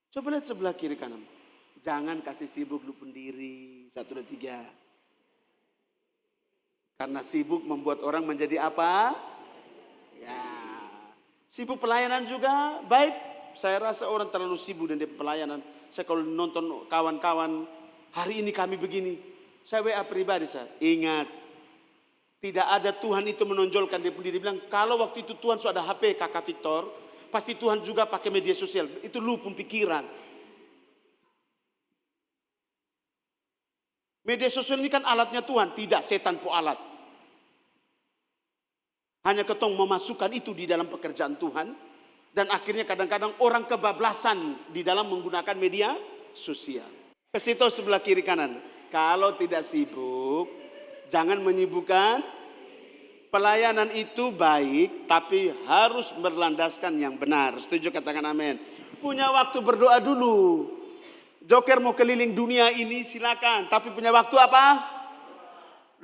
Coba lihat sebelah kiri kanan. Jangan kasih sibuk lu pendiri. 1, 2, 3. Karena sibuk membuat orang menjadi apa? Ya. Sibuk pelayanan juga baik. Saya rasa orang terlalu sibuk dan dia pelayanan. Saya kalau nonton kawan-kawan, hari ini kami begini. Saya WA pribadi saya, ingat. Tidak ada Tuhan itu menonjolkan dia sendiri. Bilang, kalau waktu itu Tuhan sudah ada HP kakak Victor, pasti Tuhan juga pakai media sosial. Itu lu pun pikiran. Media sosial ini kan alatnya Tuhan. Tidak, setan pun alat. Hanya ketong memasukkan itu di dalam pekerjaan Tuhan. Dan akhirnya kadang-kadang orang kebablasan di dalam menggunakan media sosial. Ke situ sebelah kiri kanan. Kalau tidak sibuk, jangan menyibukkan. Pelayanan itu baik, tapi harus berlandaskan yang benar. Setuju, katakan amin. Punya waktu berdoa dulu. Joker mau keliling dunia ini silakan, tapi punya waktu apa?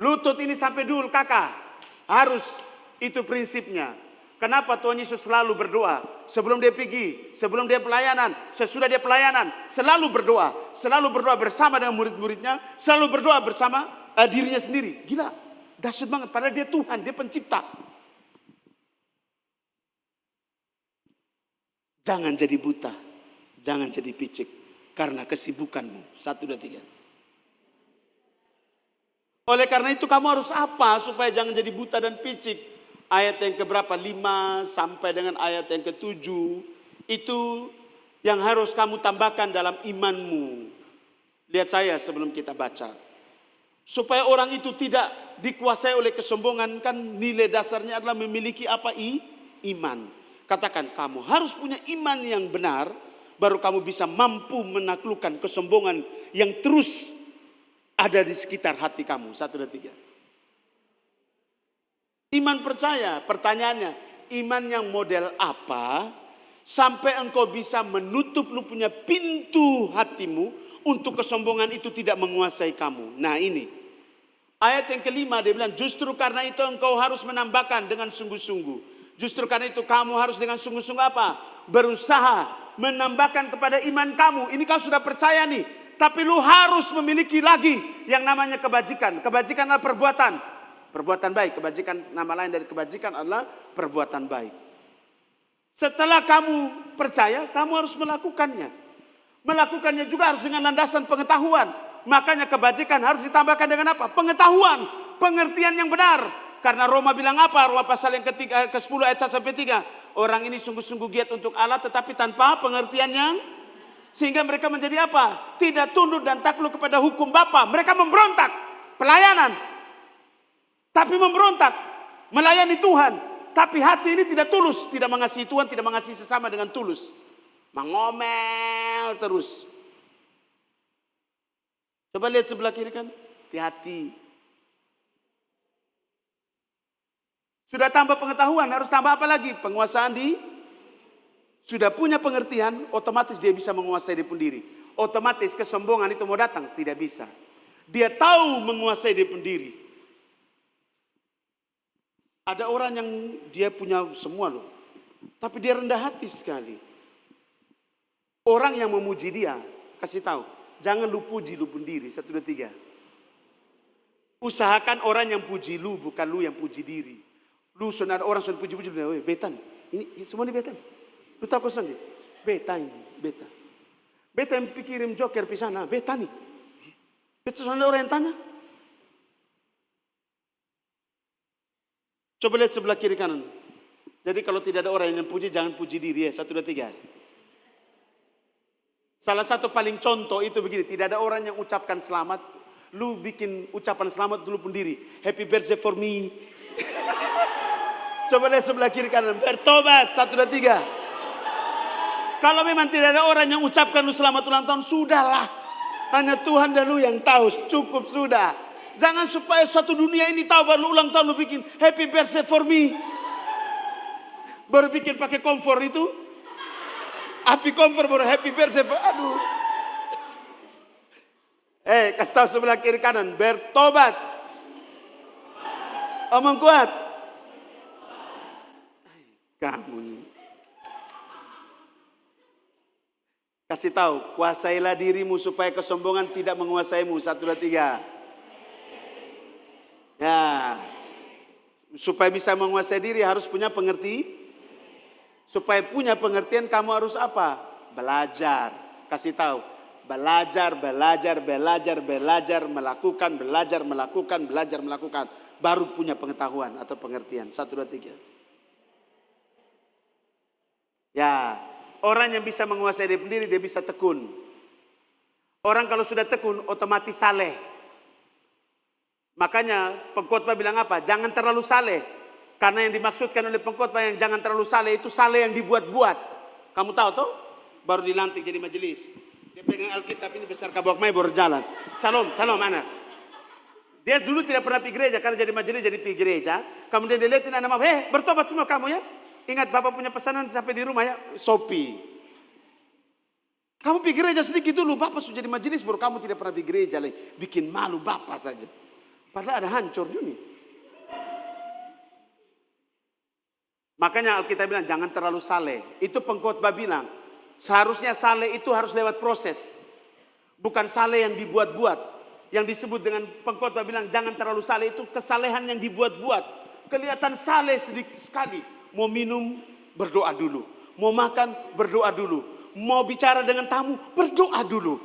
Lutut ini sampai dulu kakak. Harus, itu prinsipnya. Kenapa Tuhan Yesus selalu berdoa? Sebelum dia pergi, sebelum dia pelayanan, sesudah dia pelayanan, selalu berdoa. Selalu berdoa bersama dengan murid-muridnya, selalu berdoa bersama dirinya sendiri. Gila, dahsyat banget. Padahal dia Tuhan, dia pencipta. Jangan jadi buta, jangan jadi picik, karena kesibukanmu. 1, 2, 3. Oleh karena itu kamu harus apa supaya jangan jadi buta dan picik? Ayat yang keberapa? 5 sampai dengan ayat yang ke-7. Itu yang harus kamu tambahkan dalam imanmu. Lihat saya sebelum kita baca. Supaya orang itu tidak dikuasai oleh kesombongan. Kan nilai dasarnya adalah memiliki apa? Iman. Katakan, kamu harus punya iman yang benar. Baru kamu bisa mampu menaklukkan kesombongan yang terus ada di sekitar hati kamu. 1, 2, 3. Iman percaya, pertanyaannya, iman yang model apa sampai engkau bisa menutup lu punya pintu hatimu untuk kesombongan itu tidak menguasai kamu. Nah ini, ayat yang kelima dia bilang, justru karena itu engkau harus menambahkan dengan sungguh-sungguh. Justru karena itu kamu harus dengan sungguh-sungguh apa? Berusaha menambahkan kepada iman kamu. Ini kau sudah percaya nih, tapi lu harus memiliki lagi yang namanya kebajikan. Kebajikan adalah perbuatan. Perbuatan baik, kebajikan, nama lain dari kebajikan adalah perbuatan baik. Setelah kamu percaya, kamu harus melakukannya. Melakukannya juga harus dengan landasan pengetahuan. Makanya kebajikan harus ditambahkan dengan apa? Pengetahuan, pengertian yang benar. Karena Roma bilang apa? Roma pasal yang ke-10 ayat 1 sampai 3. Orang ini sungguh-sungguh giat untuk Allah tetapi tanpa pengertian yang sehingga mereka menjadi apa? Tidak tunduk dan takluk kepada hukum Bapa. Mereka memberontak. Pelayanan. Tapi memberontak, melayani Tuhan. Tapi hati ini tidak tulus, tidak mengasihi Tuhan, tidak mengasihi sesama dengan tulus. Mengomel terus. Coba lihat sebelah kiri kan, hati-hati. Sudah tambah pengetahuan, harus tambah apa lagi? Penguasaan sudah punya pengertian, otomatis dia bisa menguasai diri sendiri. Otomatis kesombongan itu mau datang, tidak bisa. Dia tahu menguasai diri sendiri. Ada orang yang dia punya semua loh. Tapi dia rendah hati sekali. Orang yang memuji dia, kasih tahu. Jangan lu puji lu sendiri. 1, 2, 3. Usahakan orang yang puji lu, bukan lu yang puji diri. Lu sudah orang sudah puji-puji. Betan. Ini semua ini betan. Lu tahu kau sendiri. Beta ini. Beta. Beta yang pikirin joker pisana. Beta nih. Beta sudah orang yang tanya. Coba lihat sebelah kiri kanan. Jadi kalau tidak ada orang yang puji, jangan puji diri ya. 1, 2, 3. Salah satu paling contoh itu begini. Tidak ada orang yang ucapkan selamat. Lu bikin ucapan selamat dulu pun diri. Happy birthday for me. Coba lihat sebelah kiri kanan. Bertobat. 1, 2, 3. Kalau memang tidak ada orang yang ucapkan lu selamat ulang tahun, sudahlah. Hanya Tuhan dan lu yang tahu. Cukup sudah. Jangan supaya satu dunia ini tahu baru ulang tahun lu bikin happy birthday for me. Baru bikin pakai kompor itu. Api kompor baru happy birthday for, aduh. Kasih tahu sebelah kiri kanan. Bertobat. Omong kuat. Kamu nih. Kasih tahu, kuasailah dirimu supaya kesombongan tidak menguasaimu. 1, 2, 3. Ya, supaya bisa menguasai diri harus punya Supaya punya pengertian kamu harus apa? Belajar. Kasih tahu, belajar, melakukan. Baru punya pengetahuan atau pengertian. 1, 2, 3. Ya, orang yang bisa menguasai diri sendiri, dia bisa tekun. Orang kalau sudah tekun, otomatis saleh. Makanya pengkhotbah bilang apa? Jangan terlalu saleh. Karena yang dimaksudkan oleh pengkhotbah yang jangan terlalu saleh, itu saleh yang dibuat-buat. Kamu tahu toh? Baru dilantik jadi majelis. Dia pegang Alkitab ini besar kabok mai baru jalan. Salam anak. Dia dulu tidak pernah pergi gereja, karena jadi majelis jadi pergi gereja. Kemudian dia lihatin anak-anak, bertobat semua kamu ya. Ingat Bapak punya pesanan sampai di rumah ya, Sopi. Kamu pergi gereja sedikit dulu, Bapak sudah jadi majelis, baru kamu tidak pernah pergi gereja lagi. Bikin malu Bapak saja. Padahal ada hancur juga. Makanya Alkitab bilang jangan terlalu saleh. Itu pengkhotbah bilang, seharusnya saleh itu harus lewat proses. Bukan saleh yang dibuat-buat. Yang disebut dengan pengkhotbah bilang jangan terlalu saleh, itu kesalehan yang dibuat-buat. Kelihatan saleh sedikit sekali. Mau minum, berdoa dulu. Mau makan, berdoa dulu. Mau bicara dengan tamu, berdoa dulu.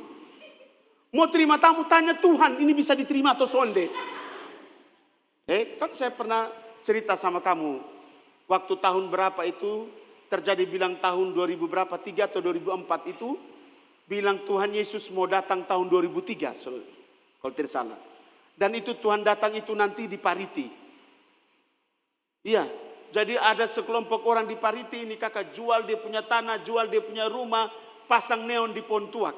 Mau terima tamu, tanya Tuhan, ini bisa diterima atau sonde. Kan saya pernah cerita sama kamu. Waktu tahun berapa itu, terjadi bilang tahun 2000 berapa, 3 atau 2004 itu, bilang Tuhan Yesus mau datang tahun 2003, kalau tidak salah. Dan itu Tuhan datang itu nanti di Pariti. Iya. Jadi ada sekelompok orang di Pariti ini kakak jual dia punya tanah, jual dia punya rumah, pasang neon di Pontuak.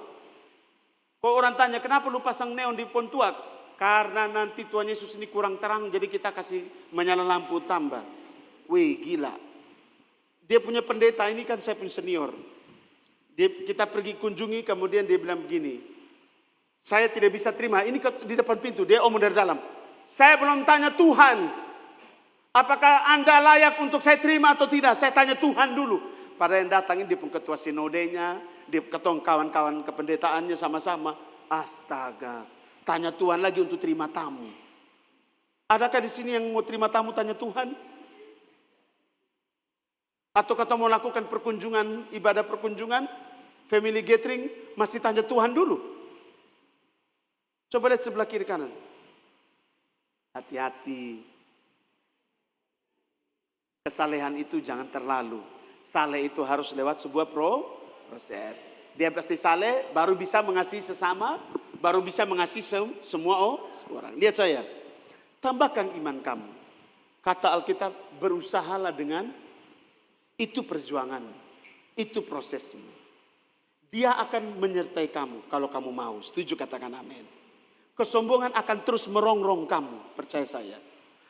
Kalau orang tanya kenapa lu pasang neon di Pontuak? Karena nanti Tuhan Yesus ini kurang terang, jadi kita kasih menyala lampu tambah. Wih gila. Dia punya pendeta ini kan saya punya senior. Kita pergi kunjungi kemudian dia bilang begini. Saya tidak bisa terima, ini di depan pintu, dia omong dari dalam. Saya belum tanya Tuhan. Apakah Anda layak untuk saya terima atau tidak? Saya tanya Tuhan dulu. Pada yang datang ini dia pun ketua sinodenya, dia ketong kawan-kawan kependetaannya sama-sama. Astaga, tanya Tuhan lagi untuk terima tamu. Adakah di sini yang mau terima tamu tanya Tuhan? Atau kata mau lakukan perkunjungan, ibadah perkunjungan, family gathering, masih tanya Tuhan dulu? Coba lihat sebelah kiri kanan. Hati-hati. Kesalehan itu jangan terlalu. Saleh itu harus lewat sebuah proses. Dia pasti saleh, baru bisa mengasihi sesama, baru bisa mengasihi semua orang. Lihat saya. Tambahkan iman kamu. Kata Alkitab, berusahalah dengan itu perjuangan. Itu prosesmu. Dia akan menyertai kamu kalau kamu mau. Setuju katakan amin. Kesombongan akan terus merongrong kamu, percaya saya.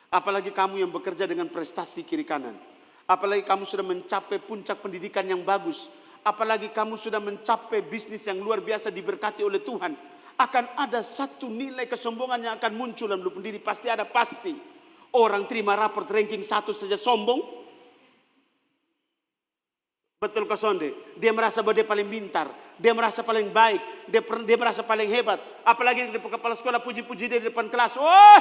Apalagi kamu yang bekerja dengan prestasi kiri kanan. Apalagi kamu sudah mencapai puncak pendidikan yang bagus. Apalagi kamu sudah mencapai bisnis yang luar biasa diberkati oleh Tuhan. Akan ada satu nilai kesombongan yang akan muncul dalam hidup diri. Pasti ada, pasti. Orang terima raport ranking 1 saja sombong. Betul kosonde. Dia merasa bahwa dia paling pintar. Dia merasa paling baik. Dia merasa paling hebat. Apalagi di kepala sekolah puji-puji dia di depan kelas. Oh!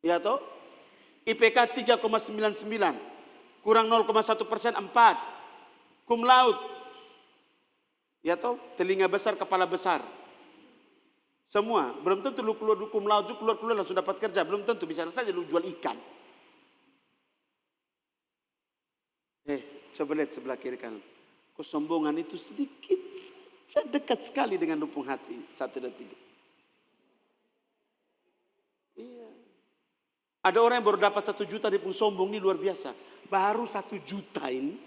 Ya toh? IPK 3,99. Kurang 0,1%, 4. Cum laude. Ya toh? Telinga besar, kepala besar. Semua. Belum tentu lu keluar hukum lauju, keluar langsung dapat kerja. Belum tentu, bisa saja lu jual ikan. Coba lihat sebelah kiri kanan. Kesombongan itu sedikit saja dekat sekali dengan lubuk hati. 1, 2, 3. Iya. Ada orang yang baru dapat 1 juta, dia pun sombong, ini luar biasa. Baru 1 juta ini.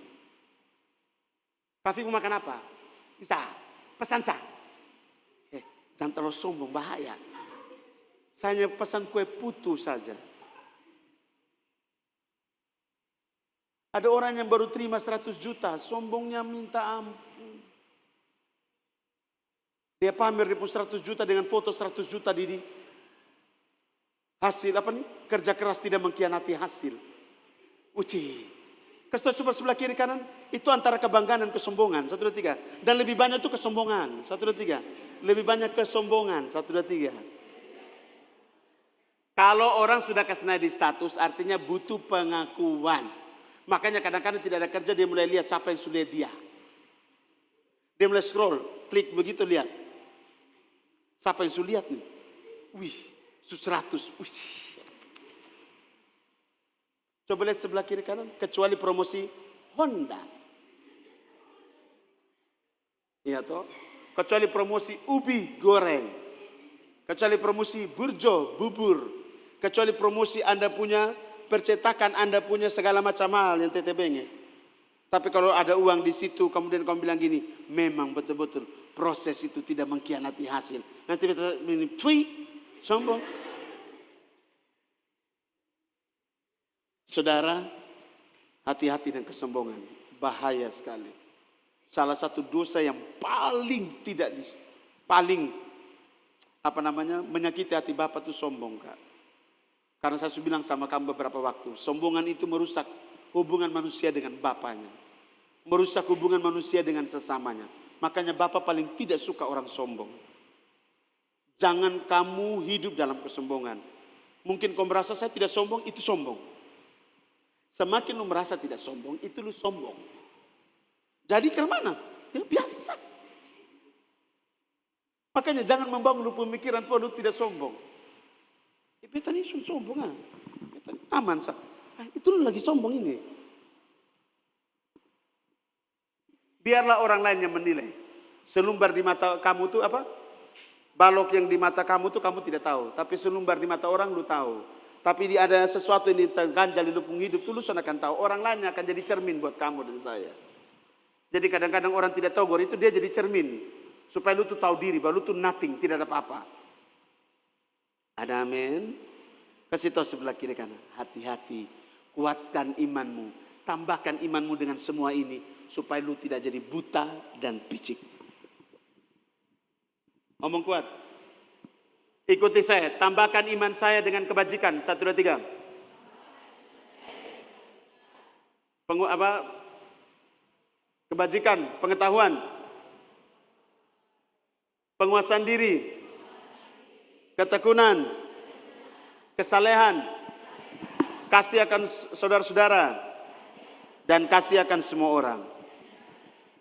Kafi mau makan apa? Bisa, pesan sah. Jangan terlalu sombong, bahaya. Saya hanya pesan kue putu saja. Ada orang yang baru terima 100 juta, sombongnya minta ampun. Dia pamer dia pun 100 juta dengan foto 100 juta di hasil apa nih? Kerja keras tidak mengkhianati hasil. Uci. Kasih coba sebelah kiri kanan, itu antara kebanggaan dan kesombongan. 1, 2, 3. Dan lebih banyak itu kesombongan. 1, 2, 3. Lebih banyak kesombongan. 1, 2, 3. Kalau orang sudah kesenai di status, artinya butuh pengakuan. Makanya kadang-kadang tidak ada kerja, dia mulai lihat siapa yang sudah dia. Dia mulai scroll, klik begitu lihat. Siapa yang sudah lihat nih? Wih, 100. Wih. Coba lihat sebelah kiri kanan, kecuali promosi Honda. Iya toh? Kecuali promosi ubi goreng. Kecuali promosi burjo, bubur. Kecuali promosi Anda punya percetakan, Anda punya segala macam hal yang teteh bengek. Tapi kalau ada uang di situ, kemudian kamu bilang gini, memang betul-betul proses itu tidak mengkhianati hasil. Nanti kita ini, sombong. Saudara, hati-hati dengan kesombongan. Bahaya sekali. Salah satu dosa yang paling menyakiti hati Bapa itu sombong, Kak. Karena saya sudah bilang sama kamu beberapa waktu, sombongan itu merusak hubungan manusia dengan Bapanya. Merusak hubungan manusia dengan sesamanya. Makanya Bapa paling tidak suka orang sombong. Jangan kamu hidup dalam kesombongan. Mungkin kau merasa saya tidak sombong, itu sombong. Semakin lu merasa tidak sombong, itu lu sombong. Jadi ke mana? Ya biasa saja. Makanya jangan membangun lu pemikiran bahwa lu tidak sombong. Beta ini sombong ah. Aman sah. Itu lu lagi sombong ini. Biarlah orang lain yang menilai. Selumbar di mata kamu itu apa? Balok yang di mata kamu itu kamu tidak tahu. Tapi selumbar di mata orang lu tahu. Tapi ada sesuatu yang terganjal di lubung hidup itu lu akan tahu. Orang lainnya akan jadi cermin buat kamu dan saya. Jadi kadang-kadang orang tidak tahu bahwa itu dia jadi cermin. Supaya lu tuh tahu diri bahwa lu tuh nothing, tidak ada apa-apa. Ada amin. Kasih tahu sebelah kiri kanan. Hati-hati. Kuatkan imanmu. Tambahkan imanmu dengan semua ini. Supaya lu tidak jadi buta dan picik. Ngomong kuat. Ikuti saya. Tambahkan iman saya dengan kebajikan. 1, 2, 3. Kebajikan, pengetahuan. Penguasaan diri. Ketekunan. Kesalehan. Kasih akan saudara-saudara. Dan kasih akan semua orang.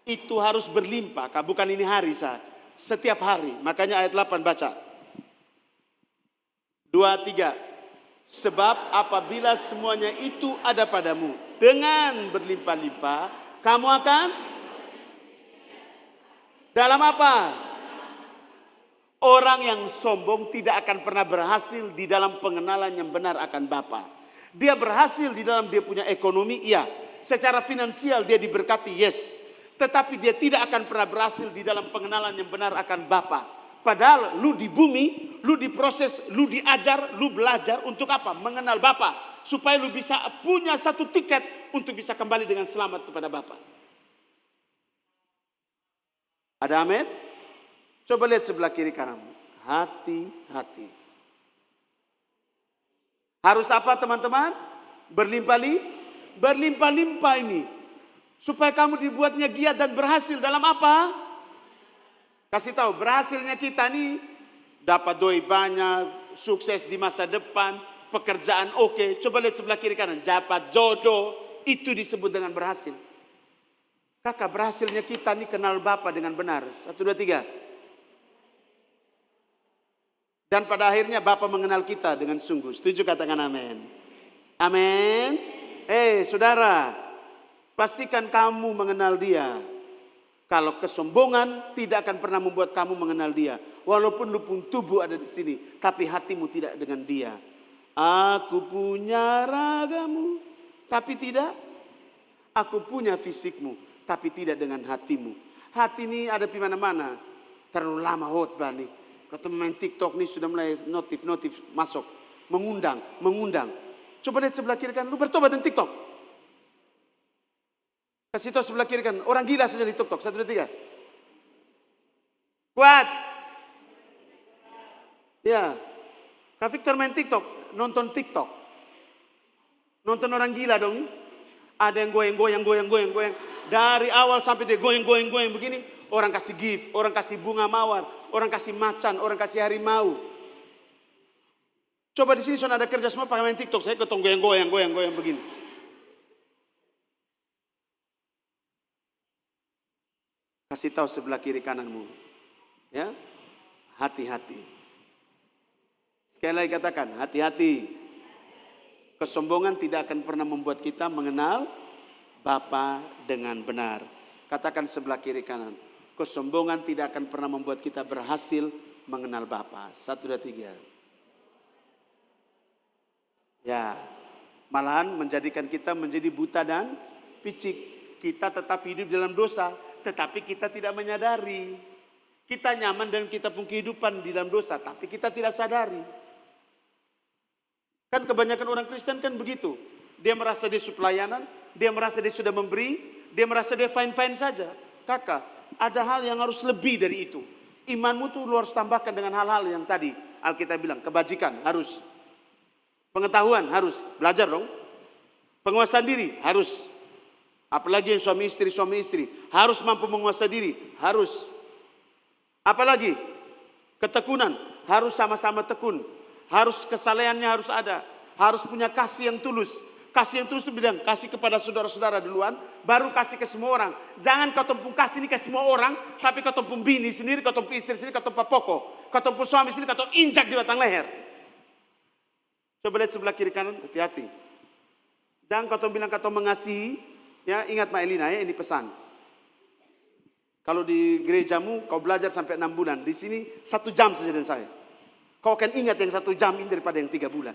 Itu harus berlimpah. Bukan ini hari sah. Setiap hari. Makanya ayat 8 baca. 2, 3. Sebab apabila semuanya itu ada padamu. Dengan berlimpah-limpah. Kamu akan. Dalam apa? Orang yang sombong tidak akan pernah berhasil di dalam pengenalan yang benar akan Bapa. Dia berhasil di dalam dia punya ekonomi, iya. Secara finansial dia diberkati, yes. Tetapi dia tidak akan pernah berhasil di dalam pengenalan yang benar akan Bapa. Padahal lu di bumi, lu diproses, lu diajar, lu belajar untuk apa? Mengenal Bapa. Supaya lu bisa punya satu tiket untuk bisa kembali dengan selamat kepada Bapa. Ada amin? Coba lihat sebelah kiri kanan. Hati-hati. Harus apa teman-teman? Berlimpah-limpah ini. Supaya kamu dibuatnya giat dan berhasil dalam apa? Kasih tahu, berhasilnya kita nih dapat doi banyak, sukses di masa depan, pekerjaan oke. Coba lihat sebelah kiri kanan, dapat jodoh, itu disebut dengan berhasil. Kakak, berhasilnya kita nih kenal Bapa dengan benar. 1, 2, 3. Dan pada akhirnya Bapa mengenal kita dengan sungguh. Setuju, katakan amin. Amin. Saudara, pastikan kamu mengenal Dia. Kalau kesombongan tidak akan pernah membuat kamu mengenal Dia. Walaupun lu pun tubuh ada di sini, tapi hatimu tidak dengan Dia. Aku punya ragamu, tapi tidak. Aku punya fisikmu, tapi tidak dengan hatimu. Hati ini ada di mana-mana. Terlalu lama khotbah nih. Ketemu main TikTok nih sudah mulai notif masuk. Mengundang. Coba lihat sebelah kiri kan, lu bertobat dengan TikTok. Kasih tahu sebelah kiri kan, orang gila saja di TikTok. 1, 2, 3. Kuat. Ya. Kak Victor main TikTok, nonton TikTok. Nonton orang gila dong. Ada yang goyang. Dari awal sampai dia goyang begini. Orang kasih gift, orang kasih bunga mawar, orang kasih macan, orang kasih harimau. Coba di sini soalnya ada kerja semua pakai main TikTok, saya ketemu goyang begini. Kasih tahu sebelah kiri kananmu, ya, hati-hati. Sekali lagi katakan, hati-hati. Kesombongan tidak akan pernah membuat kita mengenal Bapa dengan benar. Katakan sebelah kiri kanan. Kesombongan tidak akan pernah membuat kita berhasil mengenal Bapa. 1, 2, 3. Ya, malahan menjadikan kita menjadi buta dan picik. Kita tetap hidup dalam dosa, tetapi kita tidak menyadari. Kita nyaman dan kita pun kehidupan di dalam dosa, tapi kita tidak sadari. Kan kebanyakan orang Kristen kan begitu. Dia merasa dia pelayanan, dia merasa dia sudah memberi, dia merasa dia fine-fine saja. Kakak, ada hal yang harus lebih dari itu. Imanmu tuh lu harus tambahkan dengan hal-hal yang tadi Alkitab bilang. Kebajikan harus. Pengetahuan harus. Belajar dong. Penguasaan diri harus. Apalagi yang suami istri. Harus mampu menguasai diri. Harus. Apalagi? Ketekunan. Harus sama-sama tekun. Harus kesalehannya harus ada. Harus punya kasih yang tulus. Kasih yang tulus itu bilang, kasih kepada saudara-saudara duluan, baru kasih ke semua orang. Jangan kau tempung kasih ini ke semua orang, tapi kau tempung bini sendiri, kau tempung istri sendiri, kau tempung pokok. Kau tempung suami sendiri, kau injak di batang leher. Coba lihat sebelah kiri kanan, hati-hati. Jangan kau bilang kau mengasihi, ya ingat Mak Elina ya, ini pesan. Kalau di gerejamu kau belajar sampai 6 bulan, di sini 1 jam saja dengan saya. Kau akan ingat yang 1 jam ini daripada yang 3 bulan.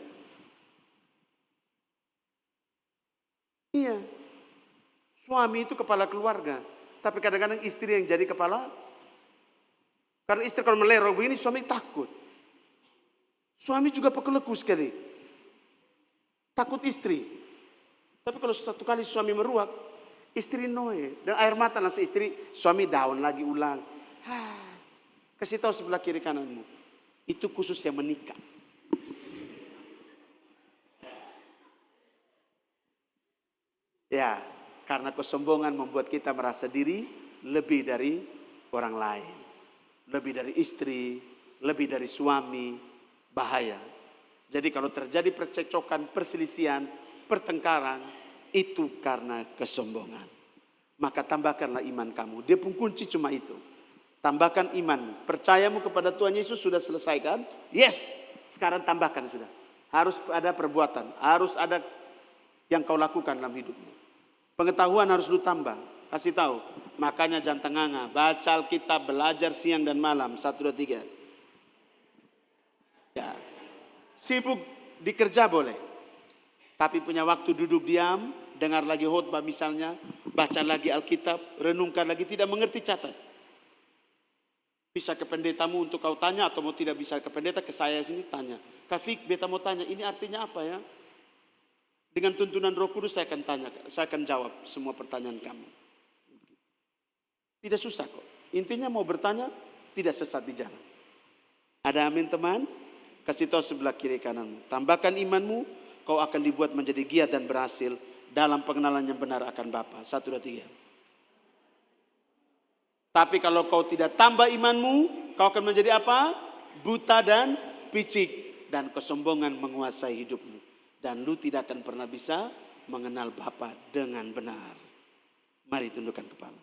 Iya, suami itu kepala keluarga, tapi kadang-kadang istri yang jadi kepala. Karena istri kalau melerong begini, suami takut. Suami juga pekeleku sekali, takut istri. Tapi kalau satu kali suami meruak, istri noe, dan air mata langsung istri, suami down lagi ulang. Kasih tahu sebelah kiri kananmu, itu khusus yang menikah. Ya, karena kesombongan membuat kita merasa diri lebih dari orang lain. Lebih dari istri, lebih dari suami, bahaya. Jadi kalau terjadi percekcokan, perselisihan, pertengkaran, itu karena kesombongan. Maka tambahkanlah iman kamu. Dia pun kunci cuma itu. Tambahkan iman. Percayamu kepada Tuhan Yesus sudah selesai kan? Yes, sekarang tambahkan sudah. Harus ada perbuatan, harus ada yang kau lakukan dalam hidupmu. Pengetahuan harus lu tambah. Kasih tahu. Makanya jangan tenganga. Baca Alkitab, belajar siang dan malam. 1, 2, 3. Ya. Sibuk di kerja boleh. Tapi punya waktu duduk diam. Dengar lagi khotbah misalnya. Baca lagi Alkitab. Renungkan lagi. Tidak mengerti catat. Bisa ke pendetamu untuk kau tanya. Atau mau tidak bisa ke pendeta. Ke saya sini tanya. Kak Fik, beta mau tanya. Ini artinya apa ya? Dengan tuntunan Roh Kudus saya akan tanya, saya akan jawab semua pertanyaan kamu. Tidak susah kok. Intinya mau bertanya, tidak sesat di jalan. Ada amin teman? Kasih tahu sebelah kiri kananmu. Tambahkan imanmu, kau akan dibuat menjadi giat dan berhasil dalam pengenalan yang benar akan Bapa. 1, 2, 3. Tapi kalau kau tidak tambah imanmu, kau akan menjadi apa? Buta dan picik. Dan kesombongan menguasai hidupmu. Dan lu tidak akan pernah bisa mengenal Bapa dengan benar. Mari tundukkan kepala.